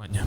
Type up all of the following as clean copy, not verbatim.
semuanya.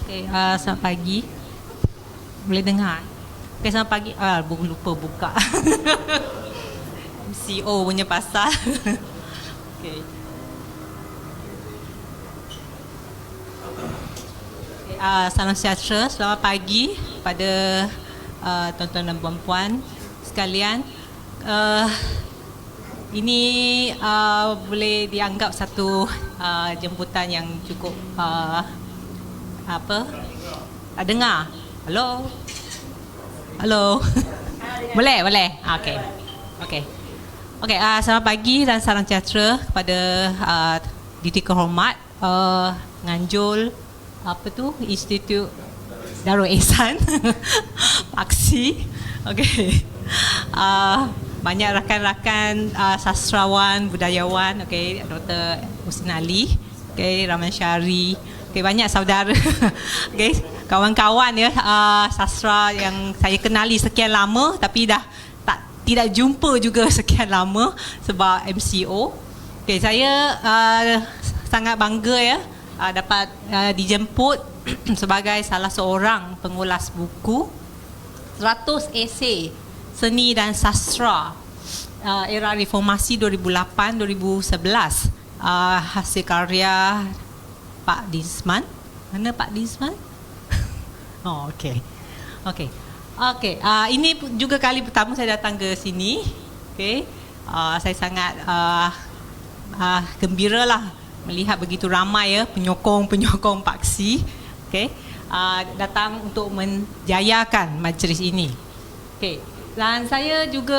Okey. Selamat pagi. Boleh dengar? Okey, selamat pagi. Lupa buka. CEO punya pasal. Okey. Salam sejahtera. Selamat pagi pada tuan-tuan dan puan-puan sekalian. Ini boleh dianggap satu jemputan yang cukup dengar. Halo. Boleh. Okey. Selamat pagi dan salam sejahtera kepada didik kehormat Nganjul Institut Darul Ehsan Paksi. Okey. Banyak rakan-rakan sastrawan, budayawan, okey, Dr. Husni Ali, okey, Rahman Syari, okey, banyak saudara, okey, kawan-kawan ya, sastra yang saya kenali sekian lama tapi tidak jumpa juga sekian lama sebab MCO. Okey, saya sangat bangga ya dapat dijemput sebagai salah seorang pengulas buku 100 esei seni dan sastra era reformasi 2008-2011, hasil karya Pak Dinsman. Mana Pak Dinsman? Oh, okey. Ini juga kali pertama saya datang ke sini. Okey. Saya sangat gembiralah melihat begitu ramai ya penyokong paksi. Okey. Datang untuk menjayakan majlis ini. Okey. Dan saya juga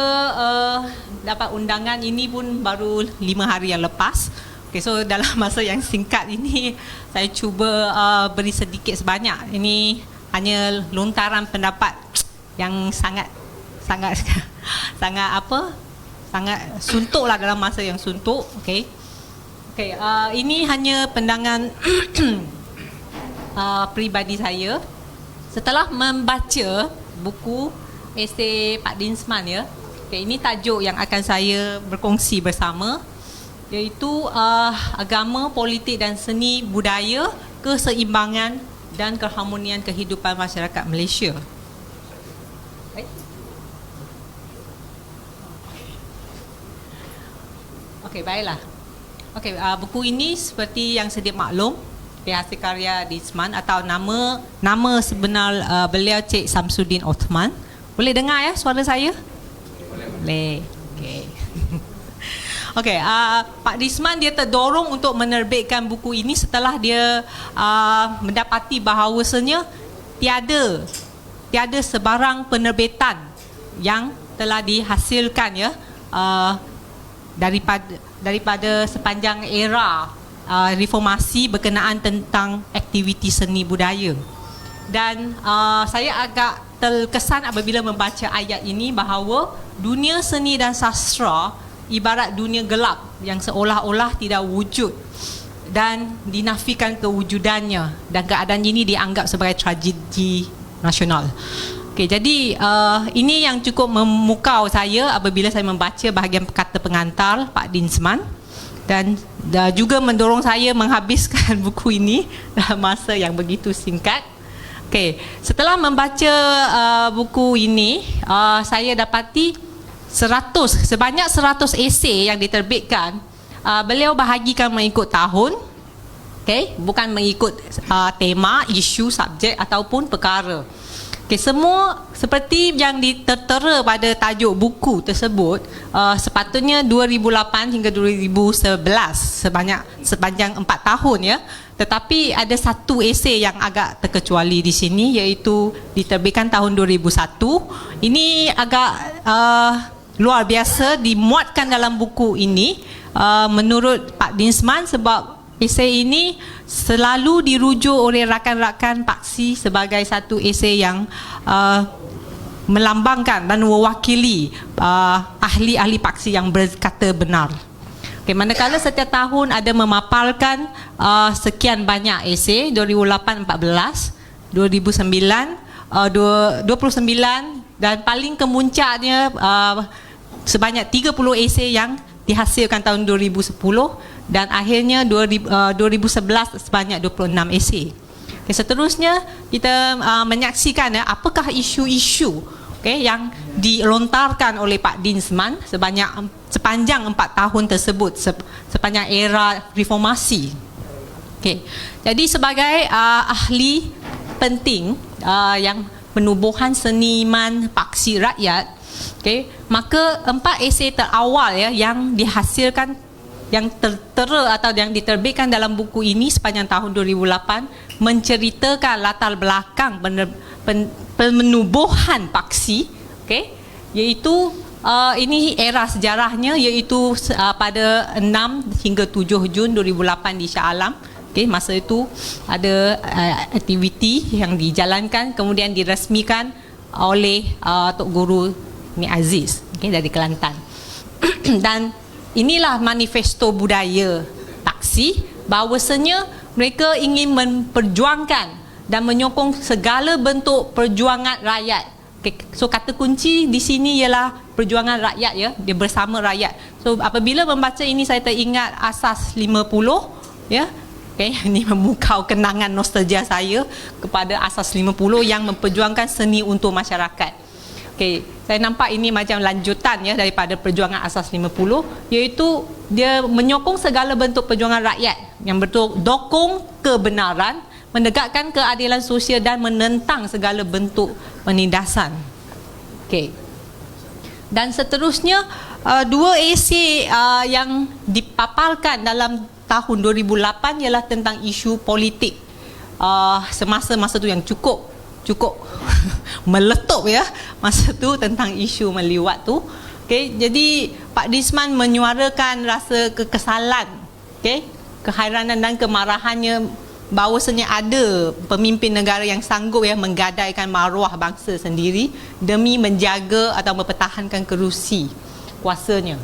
dapat undangan ini pun baru 5 hari yang lepas. Okay, so dalam masa yang singkat ini saya cuba beri sedikit sebanyak. Ini hanya lontaran pendapat yang sangat suntuk lah dalam masa yang suntuk. Okay. Ini hanya pandangan peribadi saya. Setelah membaca buku esei Pak Dinsman ya. Okay, ini tajuk yang akan saya berkongsi bersama, iaitu agama, politik dan seni budaya, keseimbangan dan keharmonian kehidupan masyarakat Malaysia. Okey, baiklah. Okey, buku ini seperti yang sedia maklum, hasil karya Dinsman atau nama sebenar beliau Cik Samsudin Othman. Boleh dengar ya suara saya? Boleh. Okey. Okey, Pak Dinsman dia terdorong untuk menerbitkan buku ini setelah dia mendapati bahawasanya tiada sebarang penerbitan yang telah dihasilkan ya daripada sepanjang era reformasi berkenaan tentang aktiviti seni budaya. Dan saya agak terkesan apabila membaca ayat ini bahawa dunia seni dan sastra ibarat dunia gelap yang seolah-olah tidak wujud dan dinafikan kewujudannya, dan keadaan ini dianggap sebagai tragedi nasional. Okey, jadi ini yang cukup memukau saya apabila saya membaca bahagian kata pengantar Pak Dinsman, dan juga mendorong saya menghabiskan buku ini dalam masa yang begitu singkat. Okey, setelah membaca buku ini, saya dapati sebanyak 100 esei yang diterbitkan. Beliau bahagikan mengikut tahun, okey, bukan mengikut tema, isu, subjek ataupun perkara. Okay, semua seperti yang tertera pada tajuk buku tersebut, sepatutnya 2008 hingga 2011 sepanjang 4 tahun ya. Tetapi ada satu esei yang agak terkecuali di sini, iaitu diterbitkan tahun 2001. Ini agak luar biasa dimuatkan dalam buku ini menurut Pak Dinsman, sebab esei ini selalu dirujuk oleh rakan-rakan paksi sebagai satu esei yang melambangkan dan mewakili ahli-ahli paksi yang berkata benar. Okay, manakala setiap tahun ada memaparkan sekian banyak esei, 2008 14, 2009 29, dan paling kemuncaknya sebanyak 30 esei yang dihasilkan tahun 2010, dan akhirnya 2011 sebanyak 26 esei. Okay, seterusnya kita menyaksikan apakah isu-isu yang dilontarkan oleh Pak Dinsman sepanjang 4 tahun tersebut, sepanjang era reformasi. Okay. Jadi sebagai ahli penting yang penubuhan seniman paksi rakyat, okay, maka 4 esei terawal yang dihasilkan, yang tertera atau yang diterbitkan dalam buku ini sepanjang tahun 2008 menceritakan latar belakang penubuhan paksi, okay, iaitu ini era sejarahnya, iaitu pada 6 hingga 7 Jun 2008 di Shah Alam. Okay, masa itu ada aktiviti yang dijalankan, kemudian diresmikan oleh Tok Guru Ni Aziz, okay, dari Kelantan. Dan inilah manifesto budaya paksi, bahawasanya mereka ingin memperjuangkan dan menyokong segala bentuk perjuangan rakyat. Okay, so kata kunci di sini ialah perjuangan rakyat ya, dia bersama rakyat. So apabila membaca ini saya teringat Asas 50 ya. Okay, ini memukau kenangan nostalgia saya kepada Asas 50 yang memperjuangkan seni untuk masyarakat. Okay, saya nampak ini macam lanjutan ya daripada perjuangan Asas 50, iaitu dia menyokong segala bentuk perjuangan rakyat yang betul dokong kebenaran, menegakkan keadilan sosial dan menentang segala bentuk penindasan. Okay. Dan seterusnya 2 esei yang dipaparkan dalam tahun 2008 ialah tentang isu politik semasa tu yang cukup meletup ya, masa tu tentang isu meliwat tu. Okay, jadi Pak Dinsman menyuarakan rasa kekesalan, okay, keheranan dan kemarahannya bahawasanya ada pemimpin negara yang sanggup menggadaikan maruah bangsa sendiri demi menjaga atau mempertahankan kerusi kuasanya.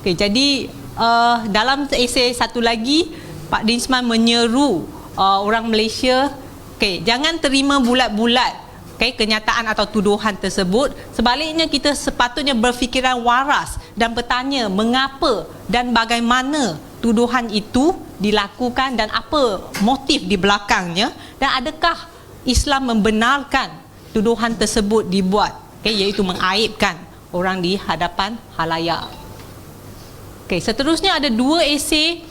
Okay, jadi dalam esei satu lagi Pak Dinsman menyeru orang Malaysia, okay, jangan terima bulat-bulat kenyataan atau tuduhan tersebut. Sebaliknya kita sepatutnya berfikiran waras dan bertanya mengapa dan bagaimana tuduhan itu dilakukan dan apa motif di belakangnya, dan adakah Islam membenarkan tuduhan tersebut dibuat, iaitu mengaibkan orang di hadapan khalayak. Seterusnya ada 2 esei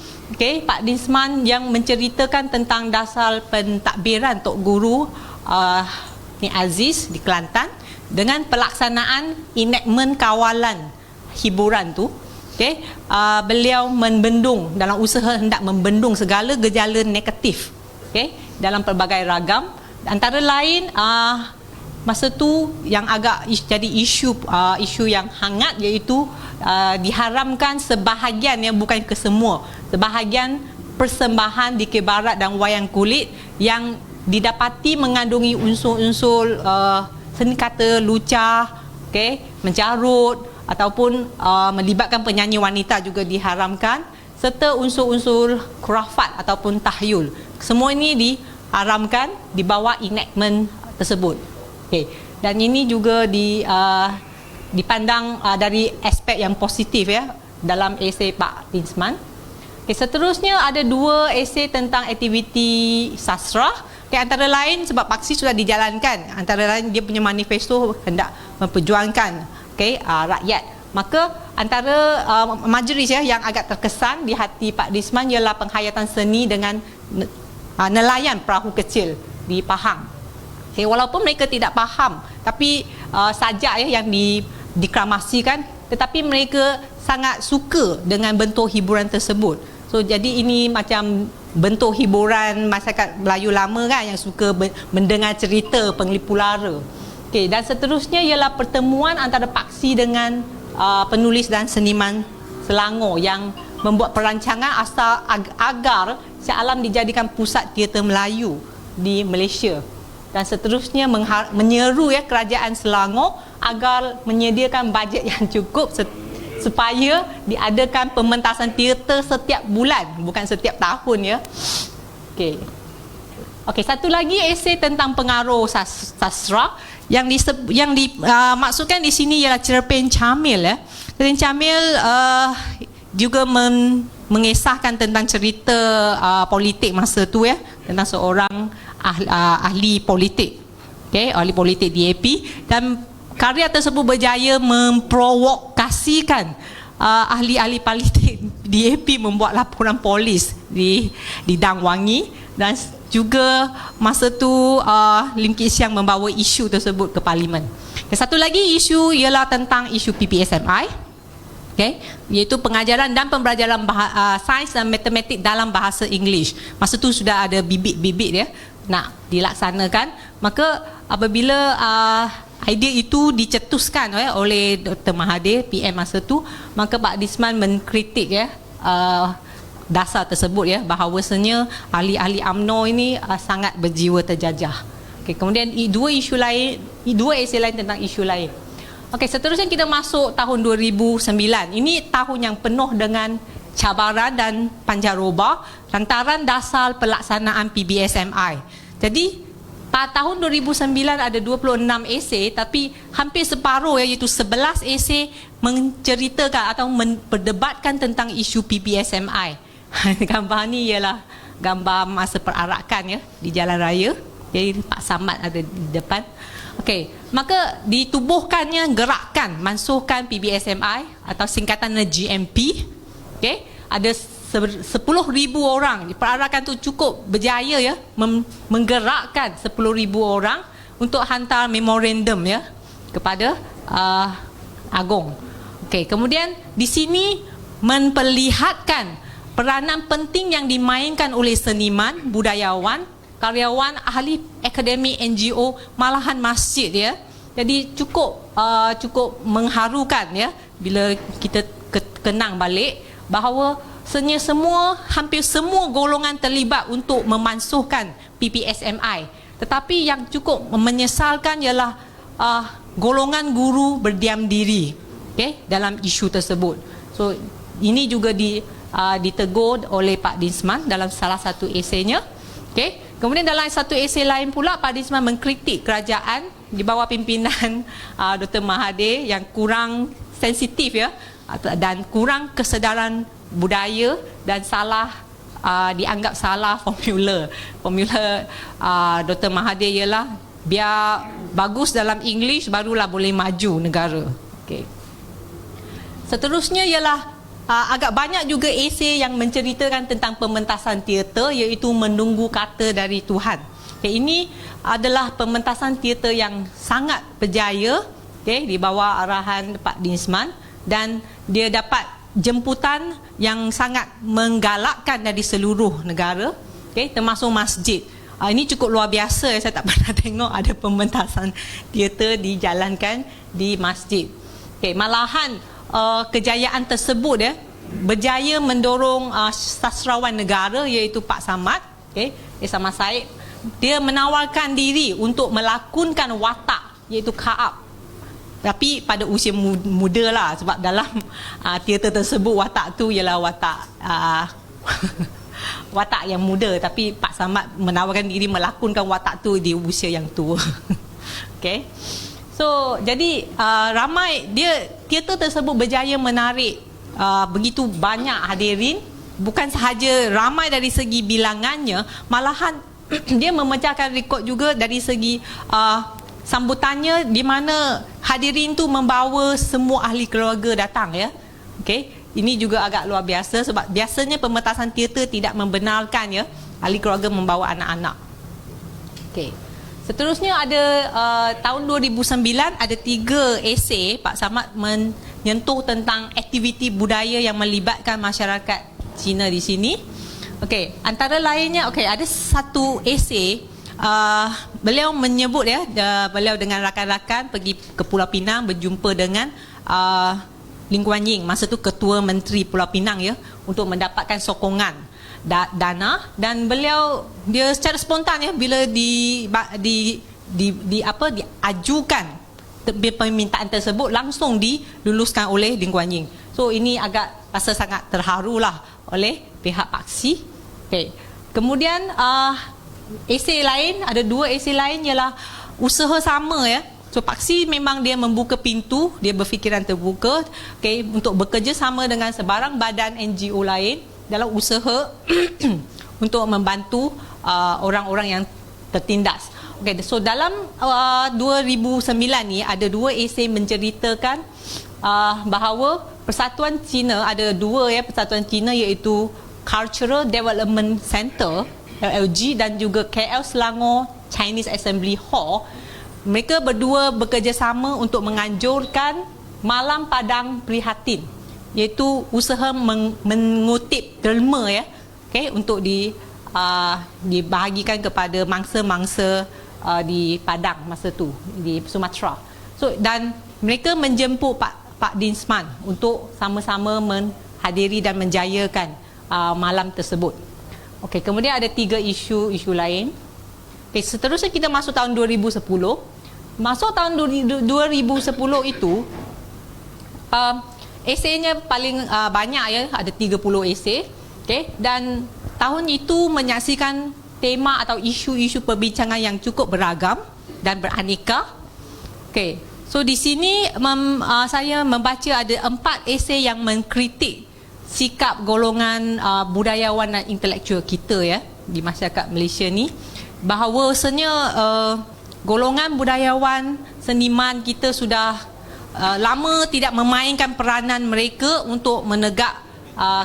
Pak Dinsman yang menceritakan tentang dasar pentadbiran Tok Guru Ni Aziz di Kelantan dengan pelaksanaan enactment kawalan hiburan tu. Beliau membendung dalam usaha hendak membendung segala gejala negatif dalam pelbagai ragam, antara lain masa tu yang agak jadi isu yang hangat, iaitu diharamkan sebahagian, bukan kesemua, sebahagian persembahan di Barat dan wayang kulit yang didapati mengandungi unsur-unsur seni kata lucah, mencarut ataupun melibatkan penyanyi wanita juga diharamkan, serta unsur-unsur khurafat ataupun tahyul. Semua ini diharamkan di bawah enactment tersebut. Dan ini juga dipandang dari aspek yang positif dalam esei Pak Dinsman. Seterusnya ada 2 esei tentang aktiviti sastra. Antara lain sebab paksi sudah dijalankan, antara lain dia punya manifesto hendak memperjuangkan rakyat. Maka antara majlis yang agak terkesan di hati Pak Dinsman ialah penghayatan seni dengan nelayan perahu kecil di Pahang. Okay, walaupun mereka tidak faham, tapi sajak yang diklamasikan, tetapi mereka sangat suka dengan bentuk hiburan tersebut. So jadi ini macam bentuk hiburan masyarakat Melayu lama kan, yang suka mendengar cerita penglipu lara. Okay, dan seterusnya ialah pertemuan antara paksi dengan penulis dan seniman Selangor yang membuat perancangan agar Shah Alam dijadikan pusat teater Melayu di Malaysia. Dan seterusnya menyeru kerajaan Selangor agar menyediakan bajet yang cukup supaya diadakan pementasan teater setiap bulan, bukan setiap tahun Okey. Okey, satu lagi esei tentang pengaruh sastra yang dimaksudkan di sini ialah cerpen Camil Cerpen Camil juga mengisahkan tentang cerita politik masa tu tentang seorang ahli politik, ahli politik DAP, dan karya tersebut berjaya memprovokasikan ahli-ahli politik DAP membuat laporan polis di Dang Wangi, dan juga masa tu Lim Kit Siang membawa isu tersebut ke Parlimen. Satu lagi isu ialah tentang isu PPSMI, iaitu pengajaran dan pembelajaran sains dan matematik dalam bahasa Inggeris. Masa tu sudah ada bibit-bibit nak dilaksanakan. Maka apabila idea itu dicetuskan oleh Dr. Mahathir, PM masa tu, maka Pak Disman mengkritik dasar tersebut bahawasanya ahli-ahli UMNO ini sangat berjiwa terjajah. Kemudian dua esei lain tentang isu lain. Seterusnya kita masuk tahun 2009. Ini tahun yang penuh dengan cabaran dan pancaroba lantaran dasar pelaksanaan PBSMI. Jadi pada tahun 2009 ada 26 esei, tapi hampir separuh iaitu 11 esei menceritakan atau berdebatkan tentang isu PBSMI. Gambar ni ialah gambar masa perarakan di jalan raya. Jadi Pak Samad ada di depan. Maka ditubuhkannya gerakan mansuhkan PBSMI atau singkatannya GMP. Ada 10,000 orang. Perarakan tu cukup berjaya menggerakkan 10,000 orang untuk hantar memorandum kepada Agong. Kemudian di sini memperlihatkan peranan penting yang dimainkan oleh seniman, budayawan, karyawan, ahli akademik, NGO, malahan masjid Jadi cukup mengharukan bila kita kenang balik bahawa hampir semua golongan terlibat untuk memansuhkan PPSMI. Tetapi yang cukup menyesalkan ialah golongan guru berdiam diri dalam isu tersebut. So ini juga ditegur oleh Pak Disman dalam salah satu eseinya. Kemudian dalam satu esei lain pula, Pak Disman mengkritik kerajaan di bawah pimpinan Dr. Mahathir yang kurang sensitif dan kurang kesedaran budaya dan dianggap salah formula Dr. Mahathir ialah biar bagus dalam English barulah boleh maju negara. Seterusnya ialah agak banyak juga esei yang menceritakan tentang pementasan teater, iaitu Menunggu Kata dari Tuhan. Ini adalah pementasan teater yang sangat berjaya di bawah arahan Pak Disman, dan dia dapat jemputan yang sangat menggalakkan dari seluruh negara, termasuk masjid. Ini cukup luar biasa, saya tak pernah tengok ada pementasan teater dijalankan di masjid. Malahan kejayaan tersebut berjaya mendorong sastrawan negara iaitu Pak Samad, Samad Said. Dia menawarkan diri untuk melakonkan watak iaitu Kaab, tapi pada usia muda lah, sebab dalam teater tersebut watak tu ialah watak watak yang muda, tapi Pak Samad menawarkan diri melakonkan watak tu di usia yang tua. So jadi ramai teater tersebut berjaya menarik begitu banyak hadirin, bukan sahaja ramai dari segi bilangannya, malahan dia memecahkan rekod juga dari segi sambutannya, di mana hadirin tu membawa semua ahli keluarga datang Ini juga agak luar biasa, sebab biasanya pementasan teater tidak membenarkan ahli keluarga membawa anak-anak. Seterusnya ada tahun 2009 ada 3 esei Pak Samad menyentuh tentang aktiviti budaya yang melibatkan masyarakat Cina di sini. Okey, antara lainnya ada satu esei beliau menyebut beliau dengan rakan-rakan pergi ke Pulau Pinang berjumpa dengan Lim Kuan Yew, masa tu Ketua Menteri Pulau Pinang untuk mendapatkan sokongan dana, dan beliau dia secara spontan bila diajukan permintaan tersebut langsung diluluskan oleh Lim Kuan Yew. So ini agak rasa sangat terharulah oleh pihak paksi. Okey. Kemudian esei lain, ada 2 esei lain ialah usaha sama So paksi memang dia membuka pintu, dia berfikiran terbuka untuk bekerja sama dengan sebarang badan NGO lain dalam usaha untuk membantu orang-orang yang tertindas. So dalam 2009 ni ada 2 esei menceritakan bahawa Persatuan Cina ada 2 Persatuan Cina, iaitu Cultural Development Center LLG dan juga KL Selangor Chinese Assembly Hall. Mereka berdua bekerjasama untuk menganjurkan Malam Padang Prihatin, iaitu usaha mengutip derma untuk dibahagikan kepada mangsa-mangsa di Padang masa tu di Sumatera. So dan mereka menjemput Pak Dinsman untuk sama-sama menghadiri dan menjayakan malam tersebut. Kemudian ada 3 isu lain. Seterusnya kita masuk tahun 2010. Masuk tahun 2010 itu eseinya paling banyak ada 30 esei. Dan tahun itu menyaksikan tema atau isu-isu perbincangan yang cukup beragam dan beraneka. So di sini saya membaca ada 4 esei yang mengkritik sikap golongan budayawan dan intelektual kita di masyarakat Malaysia ni, bahawasanya golongan budayawan seniman kita sudah lama tidak memainkan peranan mereka untuk menegak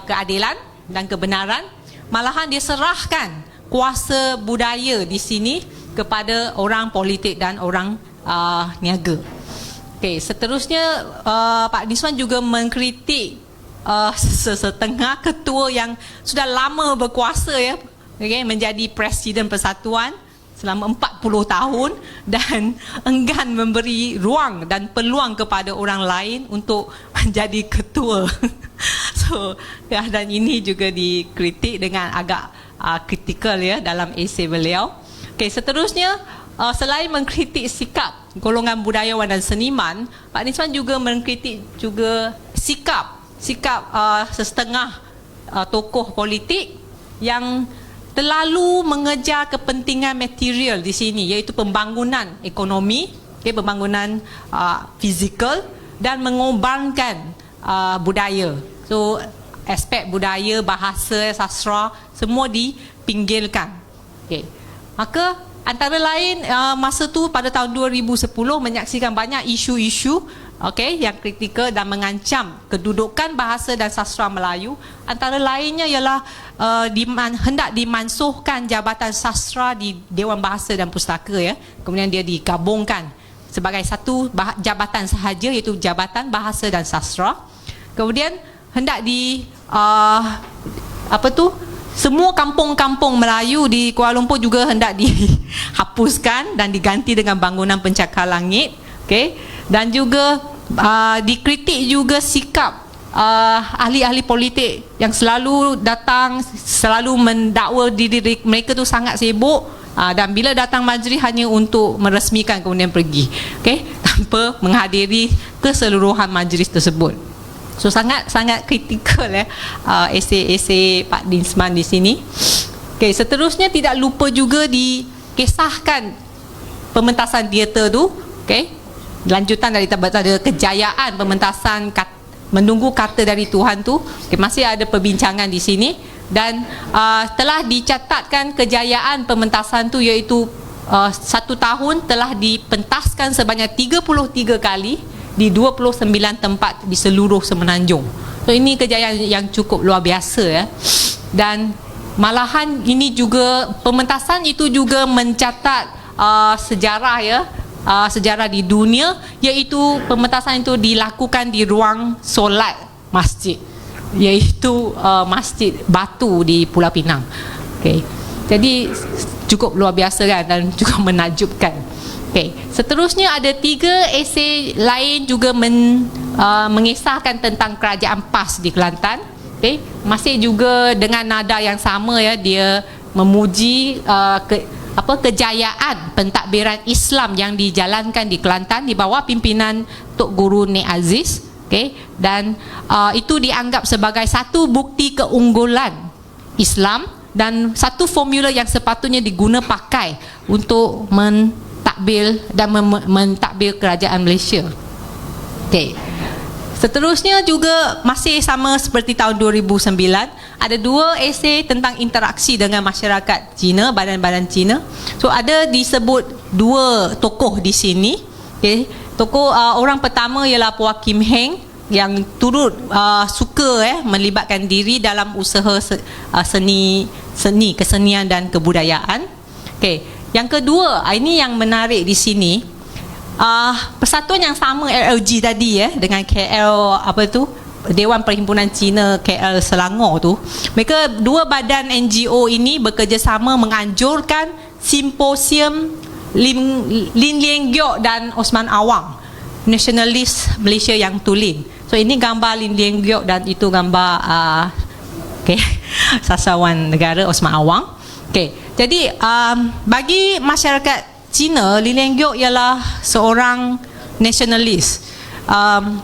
keadilan dan kebenaran. Malahan dia serahkan kuasa budaya di sini kepada orang politik dan orang niaga. Seterusnya Pak Dinsman juga mengkritik setengah ketua yang sudah lama berkuasa menjadi Presiden Persatuan selama 40 tahun dan enggan memberi ruang dan peluang kepada orang lain untuk menjadi ketua. So keadaan ini juga dikritik dengan agak kritikal dalam esei beliau. Seterusnya selain mengkritik sikap golongan budayawan dan seniman, Pak Dinsman juga mengkritik juga sikap sesetengah tokoh politik yang terlalu mengejar kepentingan material di sini, iaitu pembangunan ekonomi, pembangunan fizikal, dan mengorbankan budaya. So aspek budaya, bahasa, sastra semua dipinggirkan. Maka antara lain masa tu pada tahun 2010 menyaksikan banyak isu-isu yang kritikal dan mengancam kedudukan bahasa dan sastra Melayu. Antara lainnya ialah hendak dimansuhkan Jabatan Sastra di Dewan Bahasa dan Pustaka Kemudian dia digabungkan sebagai satu jabatan sahaja, iaitu Jabatan Bahasa dan Sastra. Kemudian hendak semua kampung-kampung Melayu di Kuala Lumpur juga hendak dihapuskan dan diganti dengan bangunan pencakar langit. Dan juga dikritik juga sikap ahli-ahli politik yang selalu datang, selalu mendakwa diri mereka tu sangat sibuk, dan bila datang majlis hanya untuk meresmikan kemudian pergi, tanpa menghadiri keseluruhan majlis tersebut. So sangat kritikal esei Pak Dinsman di sini. Seterusnya tidak lupa juga dikisahkan pementasan teater tu, lanjutan daripada kejayaan pementasan Menunggu Kata dari Tuhan tu. Masih ada perbincangan di sini, dan telah dicatatkan kejayaan pementasan tu, iaitu 1 tahun telah dipentaskan sebanyak 33 kali di 29 tempat di seluruh Semenanjung. So ini kejayaan yang cukup luar biasa Dan malahan ini juga, pementasan itu juga mencatat sejarah ya, sejarah di dunia, iaitu pementasan itu dilakukan di ruang solat masjid, iaitu Masjid Batu di Pulau Pinang. Okay. Jadi cukup luar biasa kan, dan juga menakjubkan. Okay. Seterusnya ada 3 esei lain juga mengisahkan tentang Kerajaan PAS di Kelantan. Okay. Masih juga dengan nada yang sama ya, dia memuji kejayaan pentadbiran Islam yang dijalankan di Kelantan di bawah pimpinan Tok Guru Nik Aziz. Okay. Dan itu dianggap sebagai satu bukti keunggulan Islam dan satu formula yang sepatutnya diguna pakai untuk mentadbir dan mentadbir kerajaan Malaysia. Okay. Seterusnya juga masih sama seperti tahun 2009, ada 2 esei tentang interaksi dengan masyarakat Cina, badan-badan Cina. So ada disebut 2 tokoh di sini. Okay. Tokoh orang pertama ialah Puak Kim Heng yang turut suka melibatkan diri dalam usaha kesenian dan kebudayaan. Okay. Yang kedua, ini yang menarik di sini. Persatuan yang sama LLG tadi dengan KL Dewan Perhimpunan Cina KL Selangor tu, mereka 2 badan NGO ini bekerjasama menganjurkan simposium Lin Lieng Giok dan Osman Awang, nasionalis Malaysia yang tulen. So ini gambar Lin Lieng Giok dan itu gambar sasawan negara Osman Awang. Jadi bagi masyarakat Cina, Lin Lieng Giok ialah seorang nasionalis.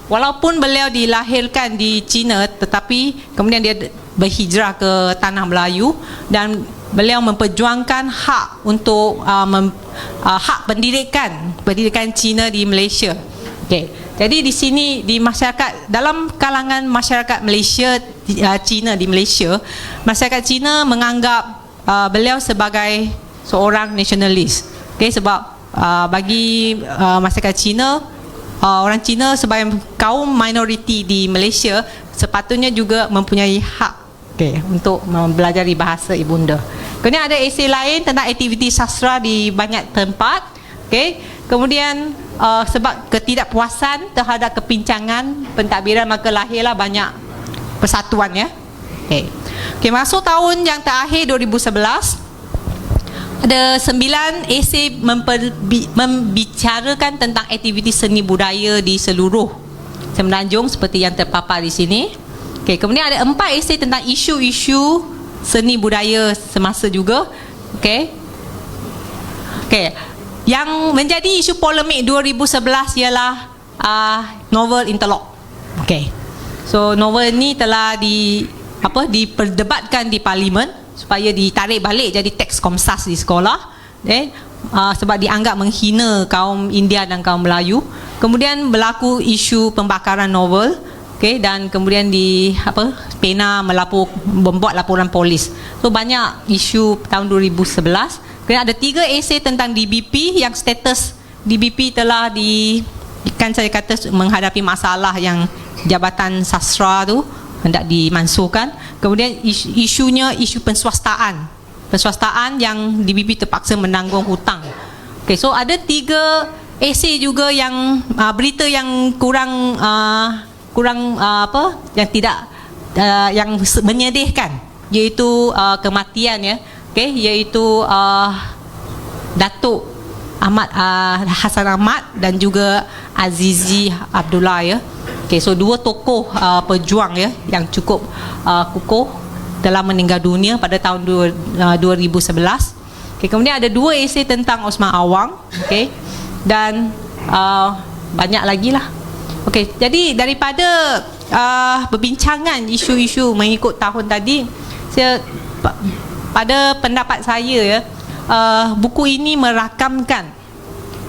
Walaupun beliau dilahirkan di Cina, tetapi kemudian dia berhijrah ke tanah Melayu dan beliau memperjuangkan hak untuk hak pendidikan Cina di Malaysia. Jadi di sini di masyarakat, dalam kalangan masyarakat Malaysia, Cina di Malaysia, masyarakat Cina menganggap beliau sebagai seorang nasionalis. Sebab bagi masyarakat Cina, orang Cina sebagai kaum minoriti di Malaysia sepatutnya juga mempunyai hak untuk mempelajari bahasa ibunda. Kemudian ada esei lain tentang aktiviti sastra di banyak tempat. Kemudian sebab ketidakpuasan terhadap kepincangan pentadbiran, maka lahirlah banyak persatuan ya. Masuk tahun yang terakhir 2011, ada 9 esei membicarakan tentang aktiviti seni budaya di seluruh Semenanjung seperti yang terpapar di sini. Kemudian ada 4 esei tentang isu-isu seni budaya semasa juga. Yang menjadi isu polemik 2011 ialah novel Interlock. So novel ini telah diperdebatkan di Parlimen supaya ditarik balik jadi teks Komsas di sekolah, sebab dianggap menghina kaum India dan kaum Melayu. Kemudian berlaku isu pembakaran novel, dan kemudian PENA membuat laporan polis. So banyak isu tahun 2011. Kemudian ada 3 esei tentang DBP yang status DBP telah saya kata menghadapi masalah yang Jabatan Sastra tu hendak dimansuhkan. Kemudian isunya isu penswastaan yang DBP terpaksa menanggung hutang. So ada 3 esei juga yang berita yang kurang yang tidak yang menyedihkan, iaitu kematian iaitu Datuk Hassan Ahmad dan juga Azizi Abdullah so 2 tokoh pejuang yang cukup kukuh telah meninggal dunia pada tahun 2011. Kemudian ada 2 esei tentang Osman Awang, dan banyak lagi lah. Jadi daripada perbincangan isu-isu mengikut tahun tadi, pada pendapat saya buku ini merakamkan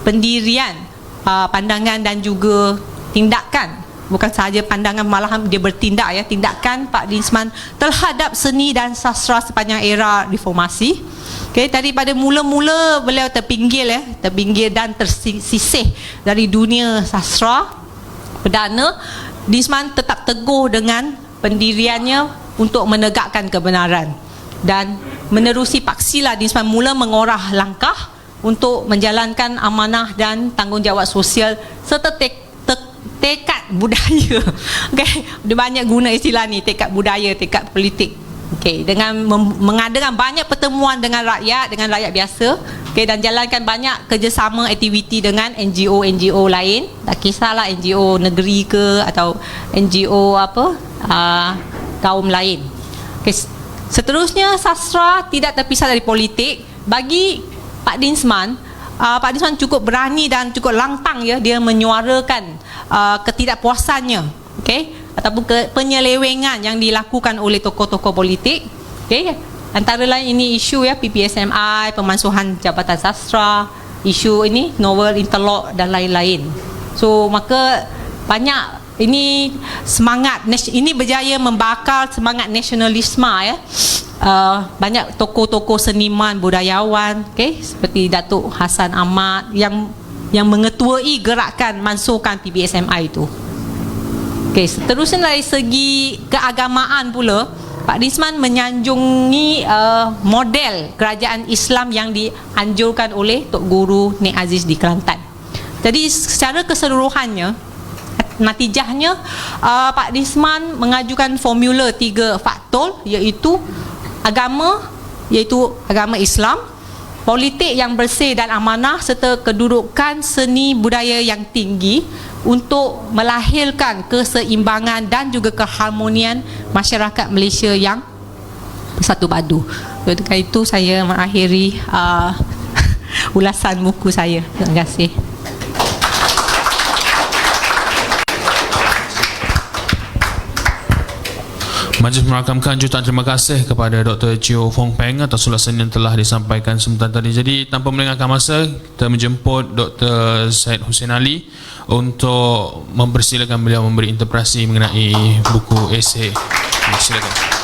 pendirian, pandangan dan juga tindakan, bukan sahaja pandangan, malahan dia bertindak tindakan Pak Dinsman terhadap seni dan sastra sepanjang era reformasi. Daripada mula-mula beliau terpinggir dan tersisih dari dunia sastra perdana, Dinsman tetap teguh dengan pendiriannya untuk menegakkan kebenaran. Dan menerusi paksilah Dinsman mula mengorah langkah untuk menjalankan amanah dan tanggungjawab sosial serta tekad budaya. Okay, dia banyak guna istilah ni, tekad budaya, tekad politik. Okay, dengan mengadakan banyak pertemuan dengan rakyat biasa, okay, dan jalankan banyak kerjasama aktiviti dengan NGO lain, tak kisahlah NGO negeri ke atau NGO kaum lain. Okay, seterusnya, sastra tidak terpisah dari politik. Bagi Pak Dinsman, Pak Dinsman cukup berani dan cukup lantang ya, dia menyuarakan ketidakpuasannya, okay, ataupun penyelewengan yang dilakukan oleh tokoh-tokoh politik. Okay, antara lain ini isu ya PPSMI, pemansuhan Jabatan Sastra, isu ini novel interlock dan lain-lain. So maka banyak ini semangat, ini berjaya membakar semangat nasionalisme ya. Banyak tokoh-tokoh seniman, budayawan, okay, seperti Datuk Hassan Ahmad yang mengetuai gerakan mansuhkan PPSMI itu. Okay, seterusnya dari segi keagamaan pula, Pak Dinsman menyanjungi model kerajaan Islam yang dianjurkan oleh Tok Guru Nik Aziz di Kelantan. Jadi secara keseluruhannya, natijahnya Pak Dinsman mengajukan formula 3 faktor, iaitu agama Islam, politik yang bersih dan amanah, serta kedudukan seni budaya yang tinggi untuk melahirkan keseimbangan dan juga keharmonian masyarakat Malaysia yang bersatu padu. Dengan itu saya mengakhiri ulasan buku saya. Terima kasih. Majlis merakamkan jutaan terima kasih kepada Dr. Cheo Fong Peng atas ulasan yang telah disampaikan sebentar tadi. Jadi tanpa melengahkan masa, kita menjemput Dr. Syed Hussein Ali untuk mempersilakan beliau memberi interpretasi mengenai buku esei. Silakan.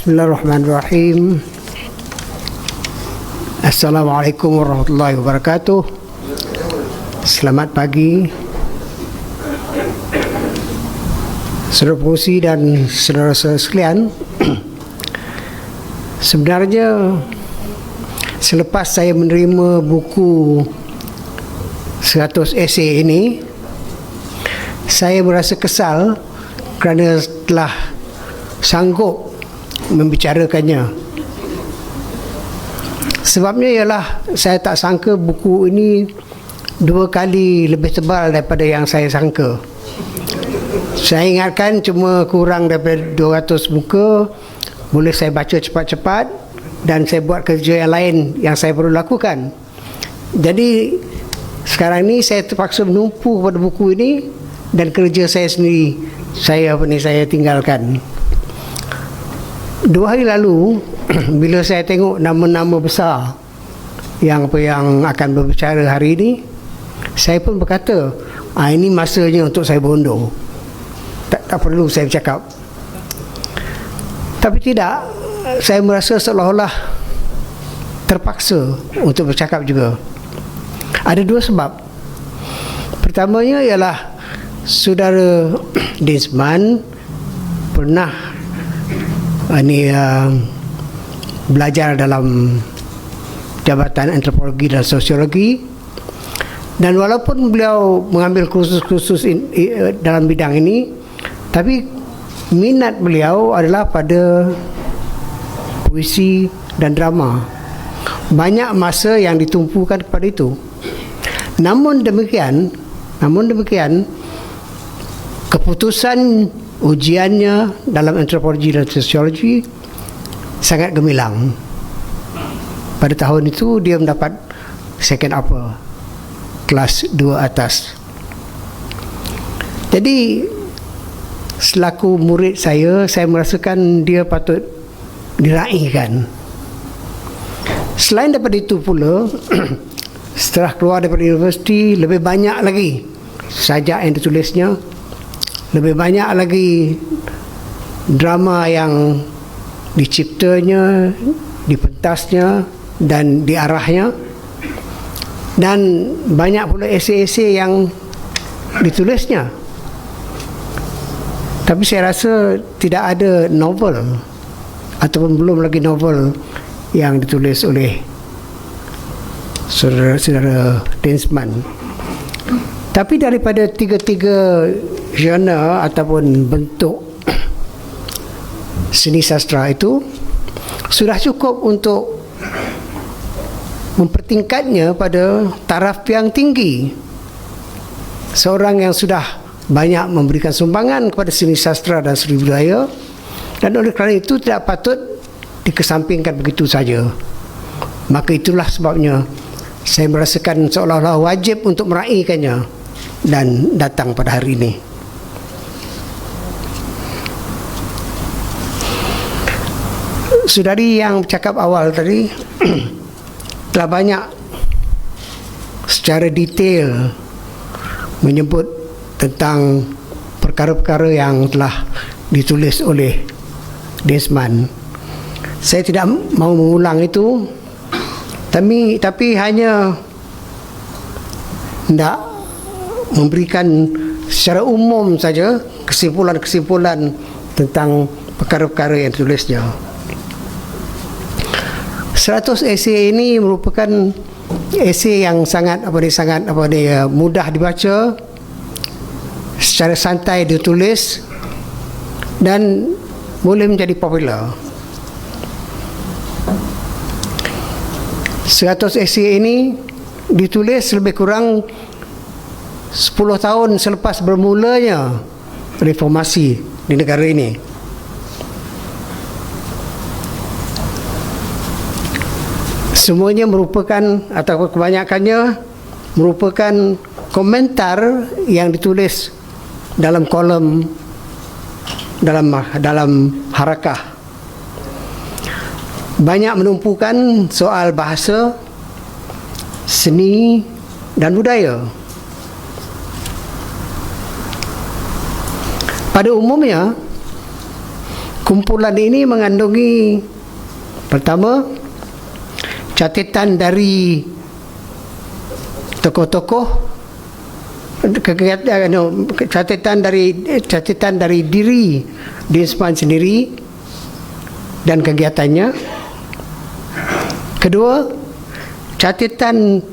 Bismillahirrahmanirrahim. Assalamualaikum warahmatullahi wabarakatuh. Selamat pagi saudara pengurusi dan saudara-saudara sekalian. Sebenarnya selepas saya menerima buku 100 esei ini, saya merasa kesal kerana telah sanggup membicarakannya. Sebabnya ialah saya tak sangka buku ini 2 kali lebih tebal daripada yang saya sangka. Saya ingatkan cuma kurang daripada 200 muka, boleh saya baca cepat-cepat dan saya buat kerja yang lain yang saya perlu lakukan. Jadi sekarang ni saya terpaksa menumpu pada buku ini dan kerja saya sendiri saya tinggalkan. 2 hari lalu bila saya tengok nama-nama besar yang akan berbicara hari ini, saya pun berkata, ini masanya untuk saya berundur. Tak perlu saya bercakap. Tapi tidak, saya merasa seolah-olah terpaksa untuk bercakap juga. Ada 2 sebab. Pertamanya ialah saudara Dinsman pernah belajar dalam Jabatan Antropologi dan Sosiologi, dan walaupun beliau mengambil kursus-kursus dalam bidang ini, tapi minat beliau adalah pada puisi dan drama. Banyak masa yang ditumpukan kepada itu. Namun demikian, keputusan ujiannya dalam antropologi dan sosiologi sangat gemilang. Pada tahun itu dia mendapat second upper, kelas 2 atas. Jadi selaku murid saya merasakan dia patut diraihkan. Selain daripada itu pula, setelah keluar daripada universiti, lebih banyak lagi sajak yang ditulisnya, lebih banyak lagi drama yang diciptanya, dipentasnya dan diarahnya, dan banyak pula esei-esei yang ditulisnya. Tapi saya rasa tidak ada novel ataupun belum lagi novel yang ditulis oleh saudara Densman. Tapi daripada tiga-tiga genre ataupun bentuk seni sastra itu sudah cukup untuk mempertingkatnya pada taraf yang tinggi. Seorang yang sudah banyak memberikan sumbangan kepada seni sastra dan seni budaya, dan oleh kerana itu tidak patut dikesampingkan begitu saja. Maka itulah sebabnya saya merasakan seolah-olah wajib untuk meraihkannya dan datang pada hari ini. Saudari yang cakap awal tadi telah banyak secara detail menyebut tentang perkara-perkara yang telah ditulis oleh Densman. Saya tidak mahu mengulang itu, tapi hanya hendak memberikan secara umum saja kesimpulan-kesimpulan tentang perkara-perkara yang ditulisnya. 100 esei ini merupakan esei yang sangat mudah dibaca, secara santai ditulis dan boleh menjadi popular. 100 esei ini ditulis lebih kurang 10 tahun selepas bermulanya reformasi di negara ini. Semuanya merupakan, atau kebanyakannya merupakan komentar yang ditulis dalam kolom dalam Harakah. Banyak menumpukan soal bahasa, seni dan budaya. Pada umumnya, kumpulan ini mengandungi pertama, catatan dari tokoh-tokoh, catatan dari diri Densman sendiri dan kegiatannya. Kedua, catatan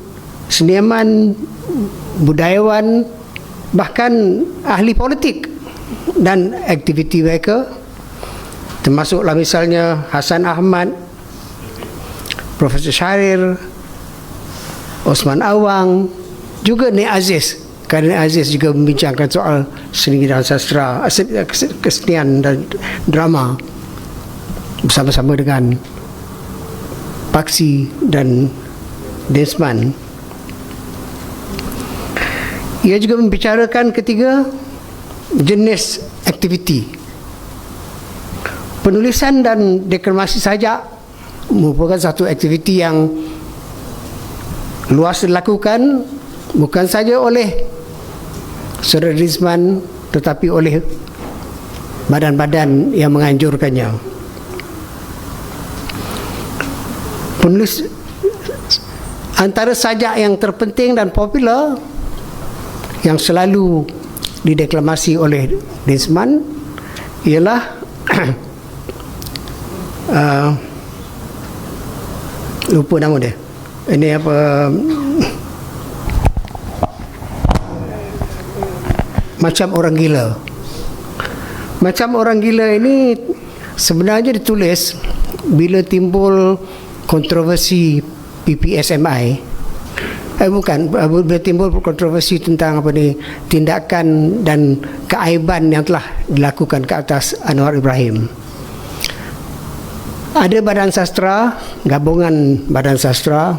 seniman, budayawan, bahkan ahli politik dan aktiviti mereka, termasuklah misalnya Hasan Ahmad, Profesor Syahrir, Osman Awang, juga Nek Aziz. Kerana Aziz juga membincangkan soal seni dan sastra, kesenian dan drama bersama-sama dengan Paksi dan Densman. Ia juga membicarakan ketiga jenis aktiviti. Penulisan dan deklamasi sajak merupakan satu aktiviti yang luas dilakukan bukan saja oleh saudara Densman tetapi oleh badan-badan yang menganjurkannya. Penulis antara sajak yang terpenting dan popular yang selalu dideklamasi oleh Densman ialah lupa nama dia. Ini apa? Macam Orang Gila. Macam Orang Gila ini sebenarnya ditulis bila timbul kontroversi PPSMI. Bila timbul kontroversi tentang tindakan dan keaiban yang telah dilakukan ke atas Anwar Ibrahim. Ada badan sastra, gabungan badan sastra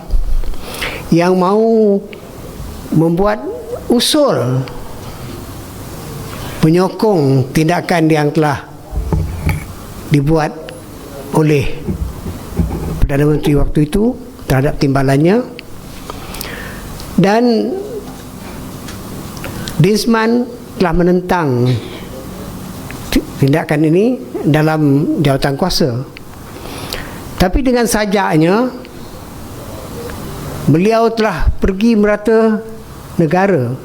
yang mahu membuat usul menyokong tindakan yang telah dibuat oleh Perdana Menteri waktu itu terhadap timbalannya, dan Dinsman telah menentang tindakan ini dalam jawatan kuasa. Tapi dengan sajaknya, beliau telah pergi merata negara,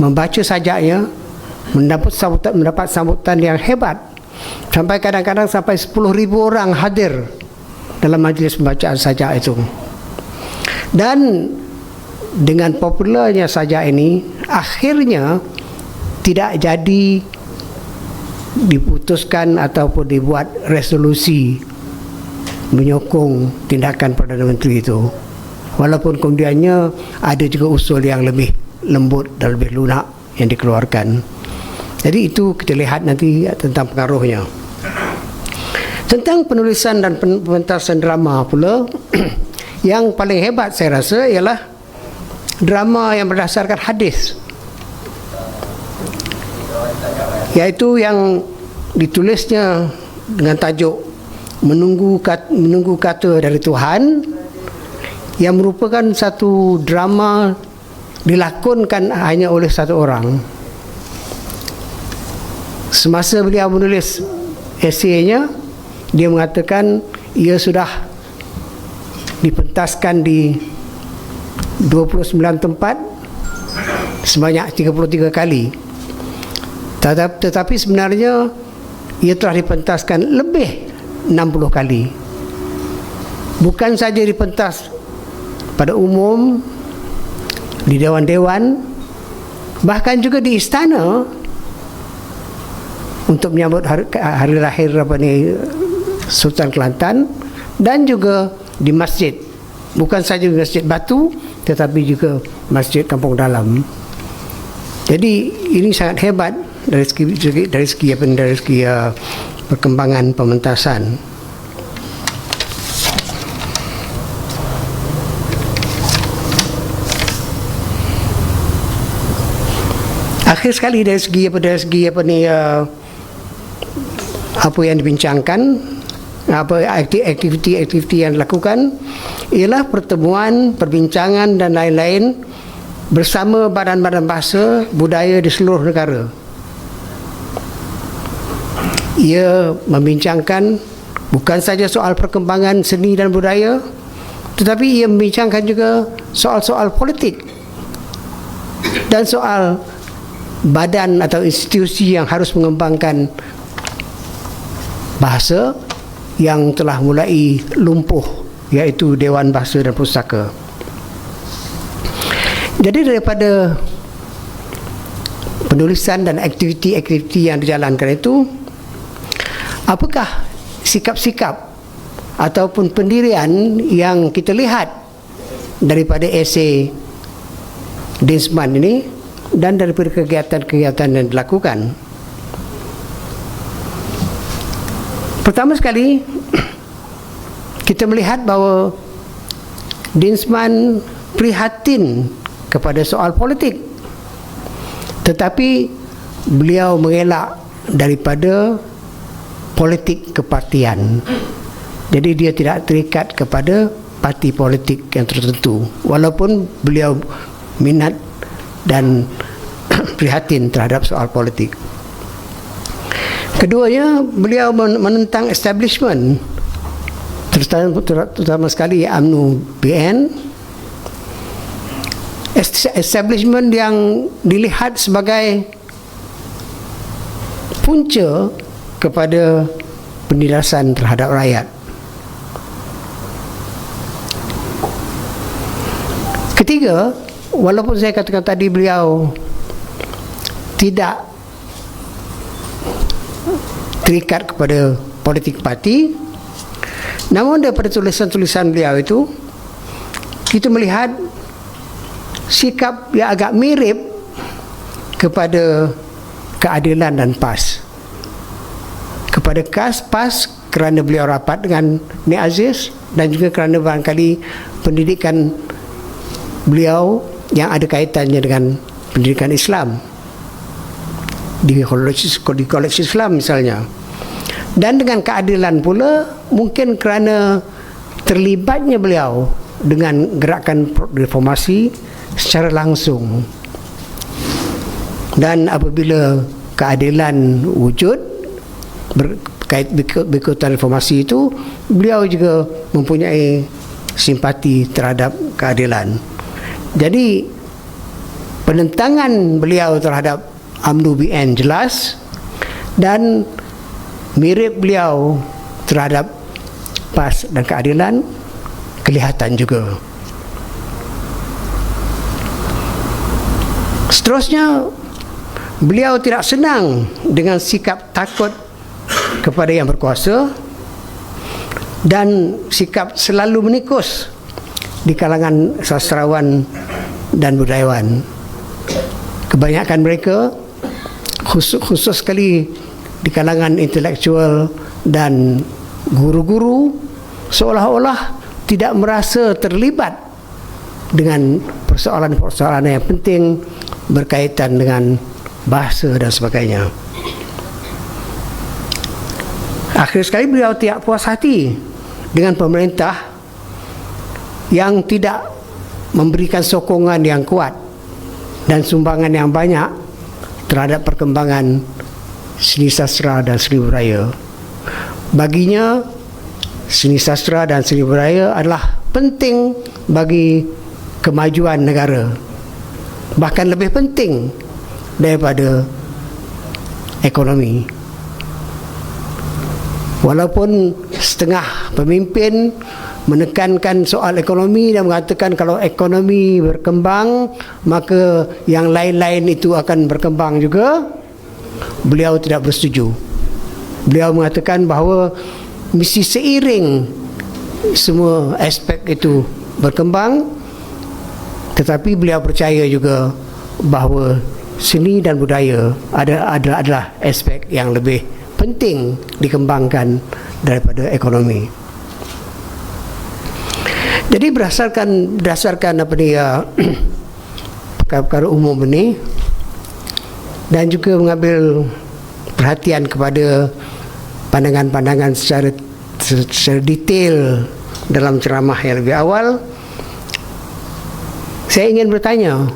membaca sajaknya, mendapat sambutan yang hebat, sampai kadang-kadang sampai 10,000 orang hadir dalam majlis pembacaan sajak itu. Dan dengan popularnya sajak ini, akhirnya tidak jadi diputuskan ataupun dibuat resolusi menyokong tindakan Perdana Menteri itu, walaupun kemudiannya ada juga usul yang lebih lembut dan lebih lunak yang dikeluarkan. Jadi itu kita lihat nanti tentang pengaruhnya. Tentang penulisan dan pementasan drama pula, yang paling hebat saya rasa ialah drama yang berdasarkan hadis, iaitu yang ditulisnya dengan tajuk menunggu kata dari Tuhan, yang merupakan satu drama dilakonkan hanya oleh satu orang. Semasa beliau menulis esainya, dia mengatakan ia sudah dipentaskan di 29 tempat sebanyak 33 kali. Tetapi sebenarnya ia telah dipentaskan lebih 60 kali. Bukan saja dipentas pada umum, di dewan-dewan, bahkan juga di istana untuk menyambut hari lahir Sultan Kelantan, dan juga di masjid. Bukan saja di Masjid Batu, tetapi juga Masjid Kampung Dalam. Jadi ini sangat hebat dari segi perkembangan pementasan. Akhir sekali dari segi apa yang dibincangkan, aktiviti yang dilakukan ialah pertemuan, perbincangan dan lain-lain bersama badan-badan bahasa budaya di seluruh negara. Ia membincangkan bukan saja soal perkembangan seni dan budaya, tetapi ia membincangkan juga soal-soal politik dan soal badan atau institusi yang harus mengembangkan bahasa yang telah mulai lumpuh, iaitu Dewan Bahasa dan Pustaka. Jadi daripada penulisan dan aktiviti-aktiviti yang dijalankan itu, apakah sikap-sikap ataupun pendirian yang kita lihat daripada esei Dinsman ini dan daripada kegiatan-kegiatan yang dilakukan? Pertama sekali, kita melihat bahawa Dinsman prihatin kepada soal politik, tetapi beliau mengelak daripada politik kepartian. Jadi dia tidak terikat kepada parti politik yang tertentu, walaupun beliau minat dan prihatin terhadap soal politik. Keduanya, beliau menentang establishment, terutama sekali UMNO BN, establishment yang dilihat sebagai punca kepada penindasan terhadap rakyat. Ketiga, walaupun saya katakan tadi beliau tidak terikat kepada politik parti, namun daripada tulisan-tulisan beliau itu kita melihat sikap yang agak mirip kepada keadilan dan PAS. Kepada PAS kerana beliau rapat dengan Nik Aziz, dan juga kerana barangkali pendidikan beliau yang ada kaitannya dengan pendidikan Islam di kolej Islam misalnya. Dan dengan keadilan pula, mungkin kerana terlibatnya beliau dengan gerakan reformasi secara langsung. Dan apabila keadilan wujud berkaitan reformasi itu, beliau juga mempunyai simpati terhadap keadilan. Jadi penentangan beliau terhadap UMNO BN jelas, dan mirip beliau terhadap PAS dan keadilan kelihatan juga. Seterusnya, beliau tidak senang dengan sikap takut kepada yang berkuasa dan sikap selalu menikus di kalangan sastrawan dan budayawan. Kebanyakan mereka, khusus sekali di kalangan intelektual dan guru-guru, seolah-olah tidak merasa terlibat dengan persoalan-persoalan yang penting berkaitan dengan bahasa dan sebagainya. Akhir sekali beliau tidak puas hati dengan pemerintah yang tidak memberikan sokongan yang kuat dan sumbangan yang banyak terhadap perkembangan seni sastra dan seni budaya. Baginya, seni sastra dan seni budaya adalah penting bagi kemajuan negara, bahkan lebih penting daripada ekonomi. Walaupun setengah pemimpin menekankan soal ekonomi dan mengatakan kalau ekonomi berkembang maka yang lain-lain itu akan berkembang juga, beliau tidak bersetuju. Beliau mengatakan bahawa mesti seiring semua aspek itu berkembang, tetapi beliau percaya juga bahawa seni dan budaya adalah aspek yang lebih penting dikembangkan daripada ekonomi. Jadi berdasarkan apa dia perkara-perkara umum ini, dan juga mengambil perhatian kepada pandangan-pandangan secara detail dalam ceramah yang lebih awal, saya ingin bertanya,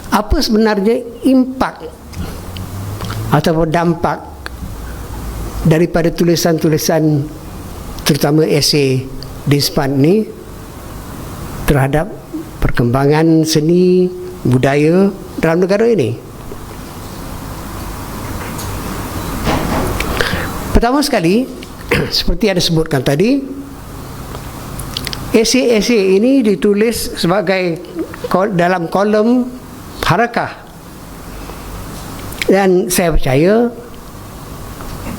apa sebenarnya impak atau dampak daripada tulisan-tulisan terutama esei Dinspan ini terhadap perkembangan seni budaya dalam negara ini? Pertama sekali, seperti ada sebutkan tadi, esei-esei ini ditulis sebagai dalam kolom harakah, dan saya percaya